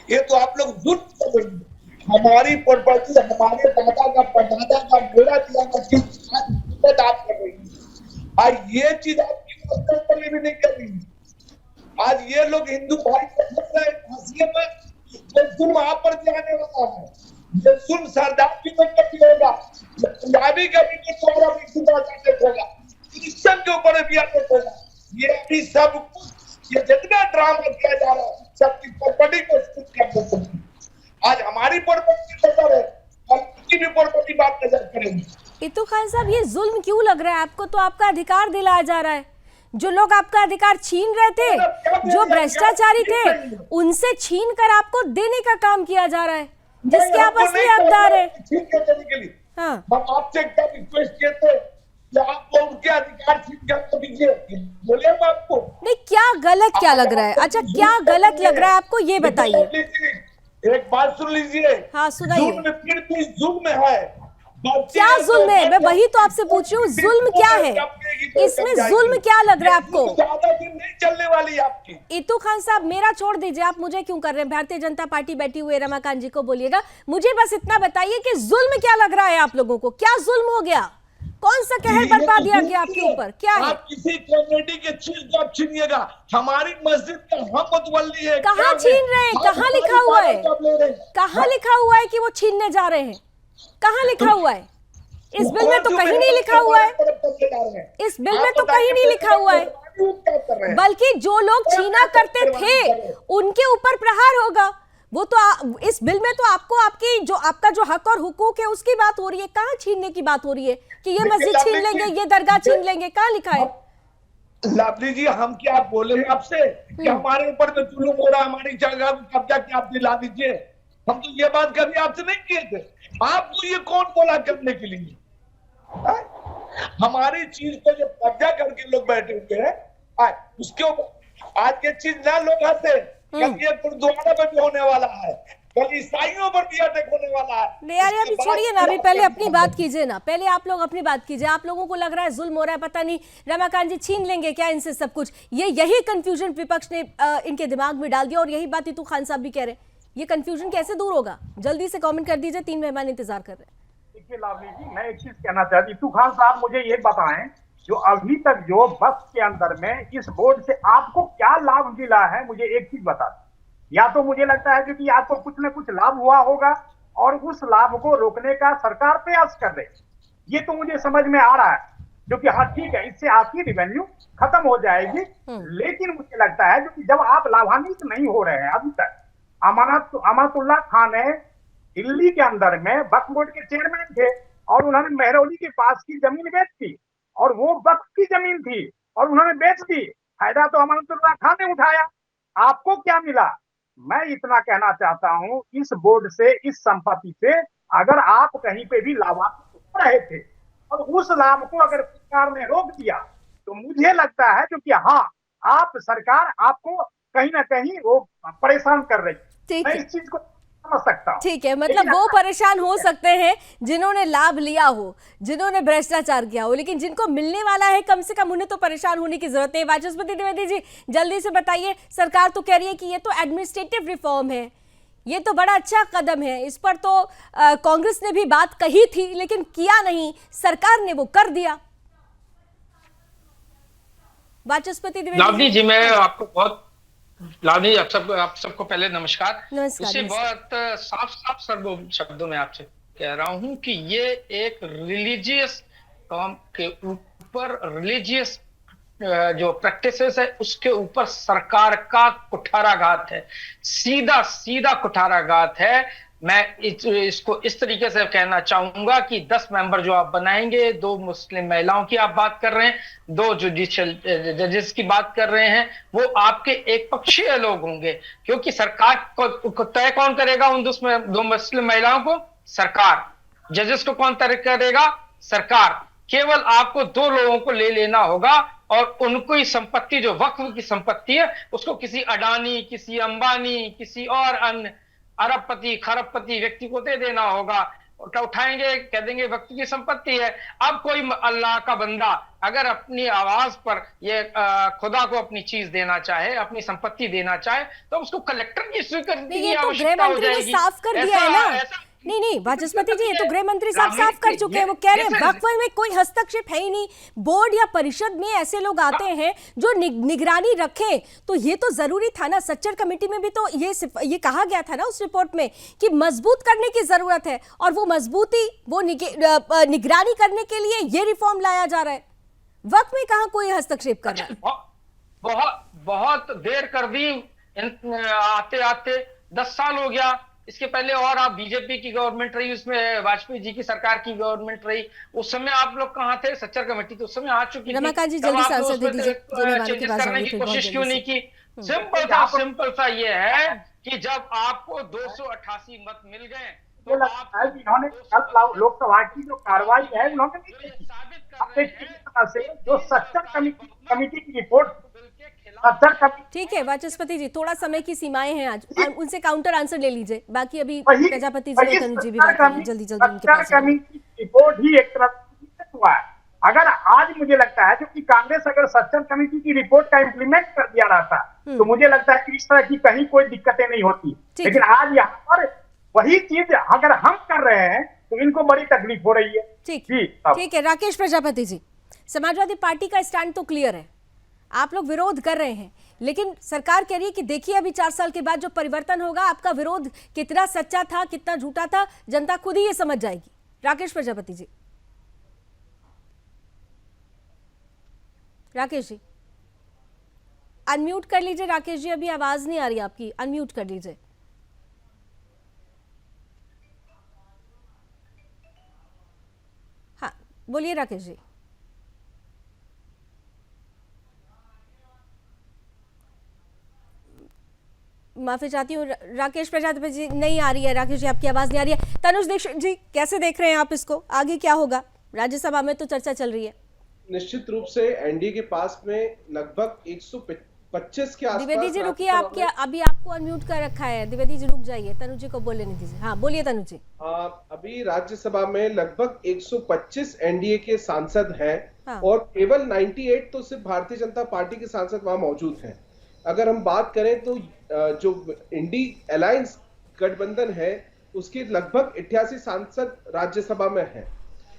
G: ये तो आप लोग जुल्म कर रहे हैं। हमारी प्रॉपर्टी, हमारे दादा का परदादा का मेरा दिया का चीज आप कर रही है। आज ये चीज आपकी पर भी नहीं कर रही। आज ये लोग हिंदू भाई को फंस रहे हैं फांसी में, जो जुल्म आप पर जाने वाला है, ये जुल्म सरदार की प्रॉपर्टी होगा, पंजाबी का भी कुछ होगा, क्रिश्चियन के ऊपर भी होगा। ये अभी सब कुछ ये जितना ड्रामा किया जा रहा है सबकी प्रॉपर्टी को कर देते हैं। आज हमारी प्रॉपर्टी नजर है और उनकी भी प्रॉपर्टी बात नजर करेंगे।
A: इतू खान साहब, ये जुल्म क्यों लग रहा है आपको? तो आपका अधिकार दिलाया जा रहा है। जो लोग आपका अधिकार छीन रहे थे, जो भ्रष्टाचारी थे, उनसे छीन कर आपको देने का काम किया जा रहा है। जिसके आप असली हकदार हैं।
G: छीन के देने के लिए
A: हाँ,
G: हम आपसे क्या रिक्वेस्ट किए थे कि आप उनके अधिकार छीन के आपको दीजिए, बोले हम आपको।
A: नहीं क्या गलत क्या लग रहा है? अच्छा क्या गलत लग रहा है आपको ये बताइए।
G: एक बात सुन लीजिए।
A: हाँ, सुनाइए।
G: जुल्म फिर भी जुल्म है।
A: क्या जुल्म है? मैं वही तो आपसे पूछ रही हूँ, जुल्म क्या है? इसमें जुल्म क्या लग रहा है आपको?
G: ज्यादा दिन नहीं चलने वाली आपकी।
A: इतू खान साहब मेरा छोड़ दीजिए, आप मुझे क्यों कर रहे हैं? भारतीय जनता पार्टी बैठी हुई है, रमाकांत जी को बोलिएगा। मुझे बस इतना बताइए कि जुल्म क्या लग रहा है आप लोगों को? क्या जुल्म हो गया? कौन सा कहर बरपा दिया गया आपके ऊपर? क्या है?
G: आप किसी कम्युनिटी की चीज को आप छीनिएगा। हमारी मस्जिद का हम मुतवल्ली है।
A: कहाँ छीन रहे हैं? कहाँ लिखा हुआ है? कहाँ लिखा हुआ है कि वो छीनने जा रहे हैं? कहाँ लिखा हुआ है? इस बिल में तो कहीं नहीं लिखा हुआ है। इस बिल में तो कहीं नहीं लिखा हुआ है। बल्कि जो लोग छीना करते थे उनके ऊपर प्रहार होगा। वो तो इस बिल में तो आपको आपकी जो आपका जो हक और हुकूक है उसकी बात हो रही है। कहाँ छीनने की बात हो रही है कि ये मस्जिद छीन लेंगे, ये दरगाह छीन लेंगे? कहाँ लिखा है?
G: लाभली जी, हम क्या बोले हैं आपसे कि हमारे ऊपर जो जुल्म हो रहा है, हमारी जगह को कब्जा किया, आप दिला दीजिए। हम तो ये बात कभी आपसे नहीं किए थे। आपको ये कौन बोला करने के लिए? हमारी चीज को जो कब्जा करके लोग बैठे हुए हैं, उसके ऊपर आज ये चीज ना लोग हंसे। कल ये गुरुद्वारा पे भी होने वाला है, कल ईसाइयों पर भी अटैक होने वाला है।
A: नहीं यार, अभी छोड़िए ना, अभी पहले अपनी बात कीजिए ना। पहले आप लोग अपनी बात कीजिए। आप लोगों को लग रहा है जुल्म हो रहा है, पता नहीं रमाकांत जी छीन लेंगे क्या इनसे सब कुछ? यही कंफ्यूजन विपक्ष ने इनके दिमाग में डाल दिया और यही बात इतू खान साहब भी कह रहे हैं। ये कंफ्यूजन कैसे दूर होगा? जल्दी से कमेंट कर दीजिए, 3 मेहमान इंतजार कर रहे हैं।
F: देखिए लावली जी, मैं एक चीज कहना चाहती हूँ। खान साहब मुझे ये बताएं, जो अभी तक जो बस के अंदर में इस बोर्ड से आपको क्या लाभ मिला है? मुझे एक चीज बता दें। या तो मुझे लगता है कि आपको कुछ न कुछ लाभ हुआ होगा और उस लाभ को रोकने का सरकार प्रयास कर रही है। ये तो मुझे समझ में आ रहा है, जो कि हाँ ठीक है, इससे आपकी रिवेन्यू खत्म हो जाएगी। लेकिन मुझे लगता है कि जब आप लाभान्वित नहीं हो रहे हैं अभी तक। अमानतुल्लाह खान है दिल्ली के अंदर में वक्फ बोर्ड के चेयरमैन थे और उन्होंने मेहरौली के पास की जमीन बेच दी और वो वक्फ की जमीन थी और उन्होंने बेच दी। फायदा तो अमानतुल्लाह खान ने उठाया। आपको क्या मिला? मैं इतना कहना चाहता हूं, इस बोर्ड से, इस संपत्ति से अगर आप कहीं पे भी लाभान्वित हो रहे थे और उस लाभ को अगर सरकार ने रोक दिया तो मुझे लगता है कि हाँ, आप सरकार आपको कहीं ना कहीं वो परेशान कर रही है। मैं इस चीज को समझ सकता हूं।
A: ठीक है, मतलब वो परेशान हो सकते हैं जिन्होंने लाभ लिया हो, जिन्होंने भ्रष्टाचार किया हो, लेकिन जिनको मिलने वाला है कम से कम उन्हें तो परेशान होने की जरूरत है। वाचस्पति द्विवेदी जी जल्दी से बताइए, सरकार तो कह रही है कि ये तो एडमिनिस्ट्रेटिव रिफॉर्म है, ये तो बड़ा अच्छा कदम है, इस पर तो कांग्रेस ने भी बात कही थी लेकिन किया नहीं, सरकार ने वो कर दिया। वाचस्पति
H: द्विवेदी जी, मैं आपको बहुत लावनी, आप सबको पहले नमस्कार। इसे बहुत साफ शब्दों में आपसे कह रहा हूं कि ये एक रिलीजियस काम के ऊपर, रिलीजियस जो प्रैक्टिसेस है उसके ऊपर सरकार का कुठाराघात है, सीधा कुठाराघात है। मैं इसको इस तरीके से कहना चाहूंगा कि 10 मेंबर जो आप बनाएंगे, 2 मुस्लिम महिलाओं की आप बात कर रहे हैं, 2 जुडिशियल जजेस की बात कर रहे हैं, वो आपके एक पक्षीय लोग होंगे, क्योंकि सरकार को तय कौन करेगा उन 2 मुस्लिम महिलाओं को? सरकार। जजेस को कौन तय करेगा? सरकार। केवल आपको 2 लोगों को ले लेना होगा और उनको ही संपत्ति, जो वक्फ की संपत्ति है, उसको किसी अडानी, किसी अंबानी, किसी और अन्य अरबपति खरबपति व्यक्ति को दे देना होगा। उठाएंगे, कह देंगे वक्त की संपत्ति है। अब कोई अल्लाह का बंदा अगर अपनी आवाज पर ये खुदा को अपनी चीज देना चाहे, अपनी संपत्ति देना चाहे, तो उसको कलेक्टर की स्वीकृति की आवश्यकता हो जाएगी।
A: साफ कर दिया है ना। नहीं वाचस्पति जी, ये तो गृह मंत्री साफ कर चुके हैं। वो कह रहे हैं वक्फ में कोई हस्तक्षेप है ही नहीं। बोर्ड या परिषद में ऐसे लोग आते हैं जो निगरानी रखें, तो ये तो जरूरी था ना। सच्चर कमेटी में भी तो ये कहा गया था ना उस रिपोर्ट में कि मजबूत करने की जरूरत है, और वो मजबूती, वो निगरानी करने के लिए ये रिफॉर्म लाया जा रहा है। वक्फ में कहाँ कोई हस्तक्षेप कर रहा है?
H: बहुत देर कर दी, आते आते 10 साल हो गया। इसके पहले और आप बीजेपी की गवर्नमेंट रही, उसमें वाजपेयी जी की सरकार की गवर्नमेंट रही, उस समय आप लोग कहां थे? सच्चर कमेटी तो उस समय आ चुकी थी।
A: रमाकांत जी जल्दी सांसद दे दीजिए,
H: चेंजेस करने की कोशिश क्यों नहीं की? सिंपल सा ये है कि जब आपको 288 मत मिल गए तो
F: लगता है कि इन्होंने कल लोकसभा की जो कार्रवाई है उन्होंने नहीं की। अपने तरह से जो सच्चर कमेटी की रिपोर्ट,
A: ठीक है वाचस्पति जी, थोड़ा समय की सीमाएं हैं आज, उनसे काउंटर आंसर ले लीजिए, बाकी अभी प्रजापति जी और तनुज जी भी बात करेंगे जल्दी उनके पास।
F: कमेटी की रिपोर्ट ही एक तरह से हुआ है। अगर आज मुझे लगता है क्योंकि कांग्रेस अगर सच्चर कमेटी की रिपोर्ट का इम्प्लीमेंट कर दिया रहता तो मुझे लगता है कि इस तरह की कहीं कोई दिक्कतें नहीं होती, लेकिन आज यहाँ पर वही चीज अगर हम कर रहे हैं तो इनको बड़ी तकलीफ हो रही है।
A: ठीक है राकेश प्रजापति जी, समाजवादी पार्टी का स्टैंड तो क्लियर है, आप लोग विरोध कर रहे हैं, लेकिन सरकार कह रही है कि देखिए अभी 4 साल के बाद जो परिवर्तन होगा, आपका विरोध कितना सच्चा था कितना झूठा था जनता खुद ही ये समझ जाएगी। राकेश प्रजापति जी, राकेश जी अनम्यूट कर लीजिए। राकेश जी अभी आवाज नहीं आ रही आपकी, अनम्यूट कर लीजिए। हाँ बोलिए राकेश जी। माफी चाहती हूँ राकेश प्रजापति जी, नहीं आ रही है राकेश जी, आपकी आवाज नहीं आ रही है। तनुज दीक्षित जी कैसे देख रहे हैं आप इसको, आगे क्या होगा? राज्यसभा में तो चर्चा चल रही है।
I: निश्चित रूप से एनडीए के पास में लगभग 125 के आसपास।
A: द्विवेदी जी रुकिए, आप क्या अभी आपको अनम्यूट कर रखा है? द्विवेदी जी रुक जाइए, तनुज जी को बोलने नहीं दीजिए। हाँ बोलिए तनुज जी।
I: अभी राज्यसभा में लगभग 125 एनडीए के सांसद हैं।
A: हाँ।
I: और केवल 98 तो सिर्फ भारतीय जनता पार्टी के सांसद वहां मौजूद हैं। अगर हम बात करें तो जो इंडी अलायंस गठबंधन है उसके लगभग 88 सांसद राज्यसभा में हैं।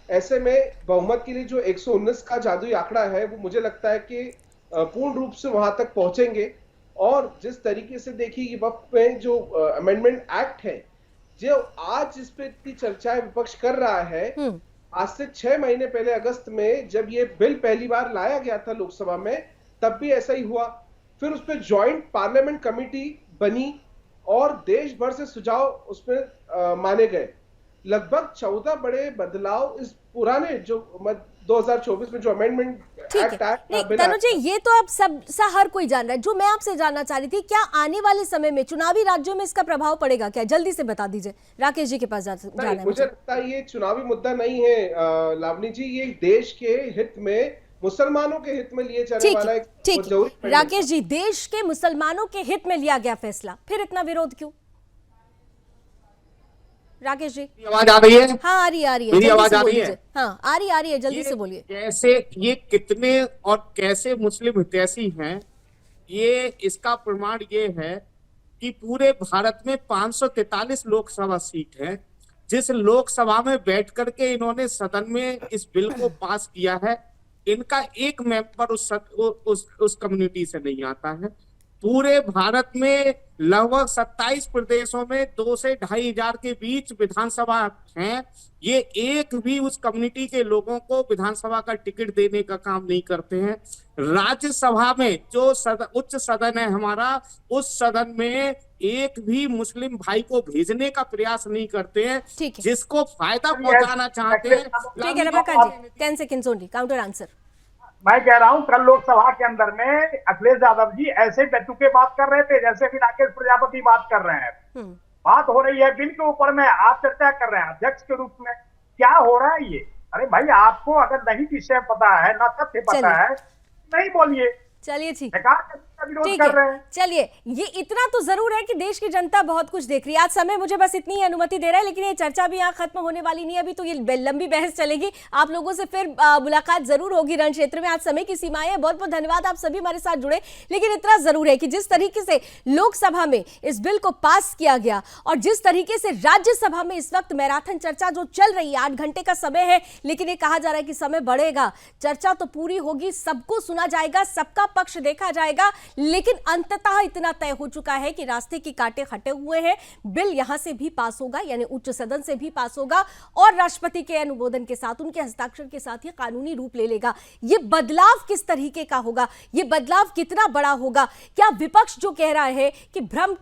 I: ऐसे में बहुमत के लिए जो 119 का जादुई आंकड़ा है वो मुझे लगता है कि पूर्ण रूप से वहां तक पहुंचेंगे। और जिस तरीके से देखिए वक्त में जो अमेंडमेंट एक्ट है, जो आज इस पे इतनी चर्चाएं विपक्ष कर रहा है, आज से 6 महीने पहले अगस्त में जब ये बिल पहली बार लाया गया था लोकसभा में, तब भी ऐसा ही हुआ। फिर उस पर ज्वाइंट पार्लियामेंट कमेटी बनी और देश भर से सुझाव उसमें माने गए। लगभग 14 बड़े बदलाव इस पुराने जो 2024 में जो अमेंडमेंट एक्ट
A: नहीं तनुज जी, ये तो अब सब सा हर कोई जान रहा है। जो मैं आपसे जानना चाह रही थी, क्या आने वाले समय में चुनावी राज्यों में इसका प्रभाव पड़ेगा क्या? जल्दी से बता दीजिए। राकेश जी के पास जाना है।
I: मुझे लगता है ये चुनावी मुद्दा नहीं है लावनी जी, ये देश के हित में, मुसलमानों के हित में लिए जाने वाला एक
A: ठीक। राकेश जी, देश के मुसलमानों के हित में लिया गया फैसला, फिर इतना विरोध क्यों? राकेश जी
J: आवाज आ रही है?
A: हाँ आ रही है।
J: मेरी आवाज आ रही है?
A: हाँ आ रही है, जल्दी से बोलिए।
J: कैसे ये कितने और कैसे मुस्लिम हितैषी हैं, ये इसका प्रमाण ये है कि पूरे भारत में 543 लोकसभा सीट है। जिस लोकसभा में बैठ करके इन्होंने सदन में इस बिल को पास किया है, इनका एक मेंबर उस कम्युनिटी से नहीं आता है। पूरे भारत में लगभग 27 प्रदेशों में 2 से 2.5 हजार के बीच विधानसभा हैं। ये एक भी उस कम्युनिटी के लोगों को विधानसभा का टिकट देने का काम नहीं करते हैं। राज्यसभा में जो उच्च सदन है हमारा, उस सदन में एक भी मुस्लिम भाई को भेजने का प्रयास नहीं करते हैं, जिसको फायदा पहुंचाना चाहते हैं।
A: ठीक है रमाकांत जी, 10 सेकंड्स ओनली, काउंटर आंसर।
F: मैं कह रहा हूं कल लोकसभा के अंदर में अखिलेश यादव जी ऐसे बेतुके बात कर रहे थे जैसे कि राकेश प्रजापति बात कर रहे हैं। बात हो रही है बिल के ऊपर में, आप चर्चा कर रहे हैं अध्यक्ष के रूप में। क्या हो रहा है ये? अरे भाई, आपको अगर नहीं विषय पता है, ना तथ्य पता है, नहीं बोलिए।
A: चलिए ठीक
F: है,
A: चलिए ये इतना तो जरूर है कि देश की जनता बहुत कुछ देख रही है। आज समय मुझे बस इतनी ही अनुमति दे रहा है, लेकिन ये चर्चा भी यहाँ खत्म होने वाली नहीं है, अभी तो ये लंबी बहस चलेगी। आप लोगों से फिर मुलाकात जरूर होगी रण क्षेत्र में। आज समय की सीमाएं हैं, बहुत बहुत धन्यवाद आप सभी हमारे साथ जुड़े। लेकिन इतना जरूर है कि जिस तरीके से लोकसभा में इस बिल को पास किया गया और जिस तरीके से राज्यसभा में इस वक्त मैराथन चर्चा जो चल रही है, 8 घंटे का समय है, लेकिन ये कहा जा रहा है कि समय बढ़ेगा, चर्चा तो पूरी होगी, सबको सुना जाएगा, सबका पक्ष देखा जाएगा। लेकिन अंततः इतना तय हो चुका है कि रास्ते के कांटे हटे हुए हैं। बिल यहां से भी पास होगा, यानी उच्च सदन से भी पास होगा और राष्ट्रपति के अनुमोदन के साथ, उनके हस्ताक्षर के साथ ये कानूनी रूप ले लेगा। ये बदलाव किस तरीके का होगा, ये बदलाव कितना बड़ा होगा? क्या विपक्ष जो कह रहा है कि भ्रम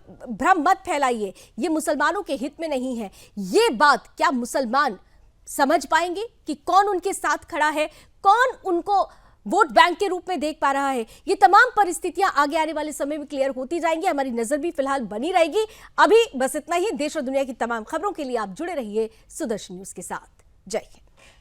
A: मत फैलाइए, ये मुसलमानों के हित में नहीं है, ये बात क्या मुसलमान समझ पाएंगे कि कौन उनके साथ खड़ा है, कौन उनको वोट बैंक के रूप में देख पा रहा है। ये तमाम परिस्थितियां आगे आने वाले समय में क्लियर होती जाएंगी। हमारी नजर भी फिलहाल बनी रहेगी। अभी बस इतना ही। देश और दुनिया की तमाम खबरों के लिए आप जुड़े रहिए सुदर्शन न्यूज के साथ। जय हिंद।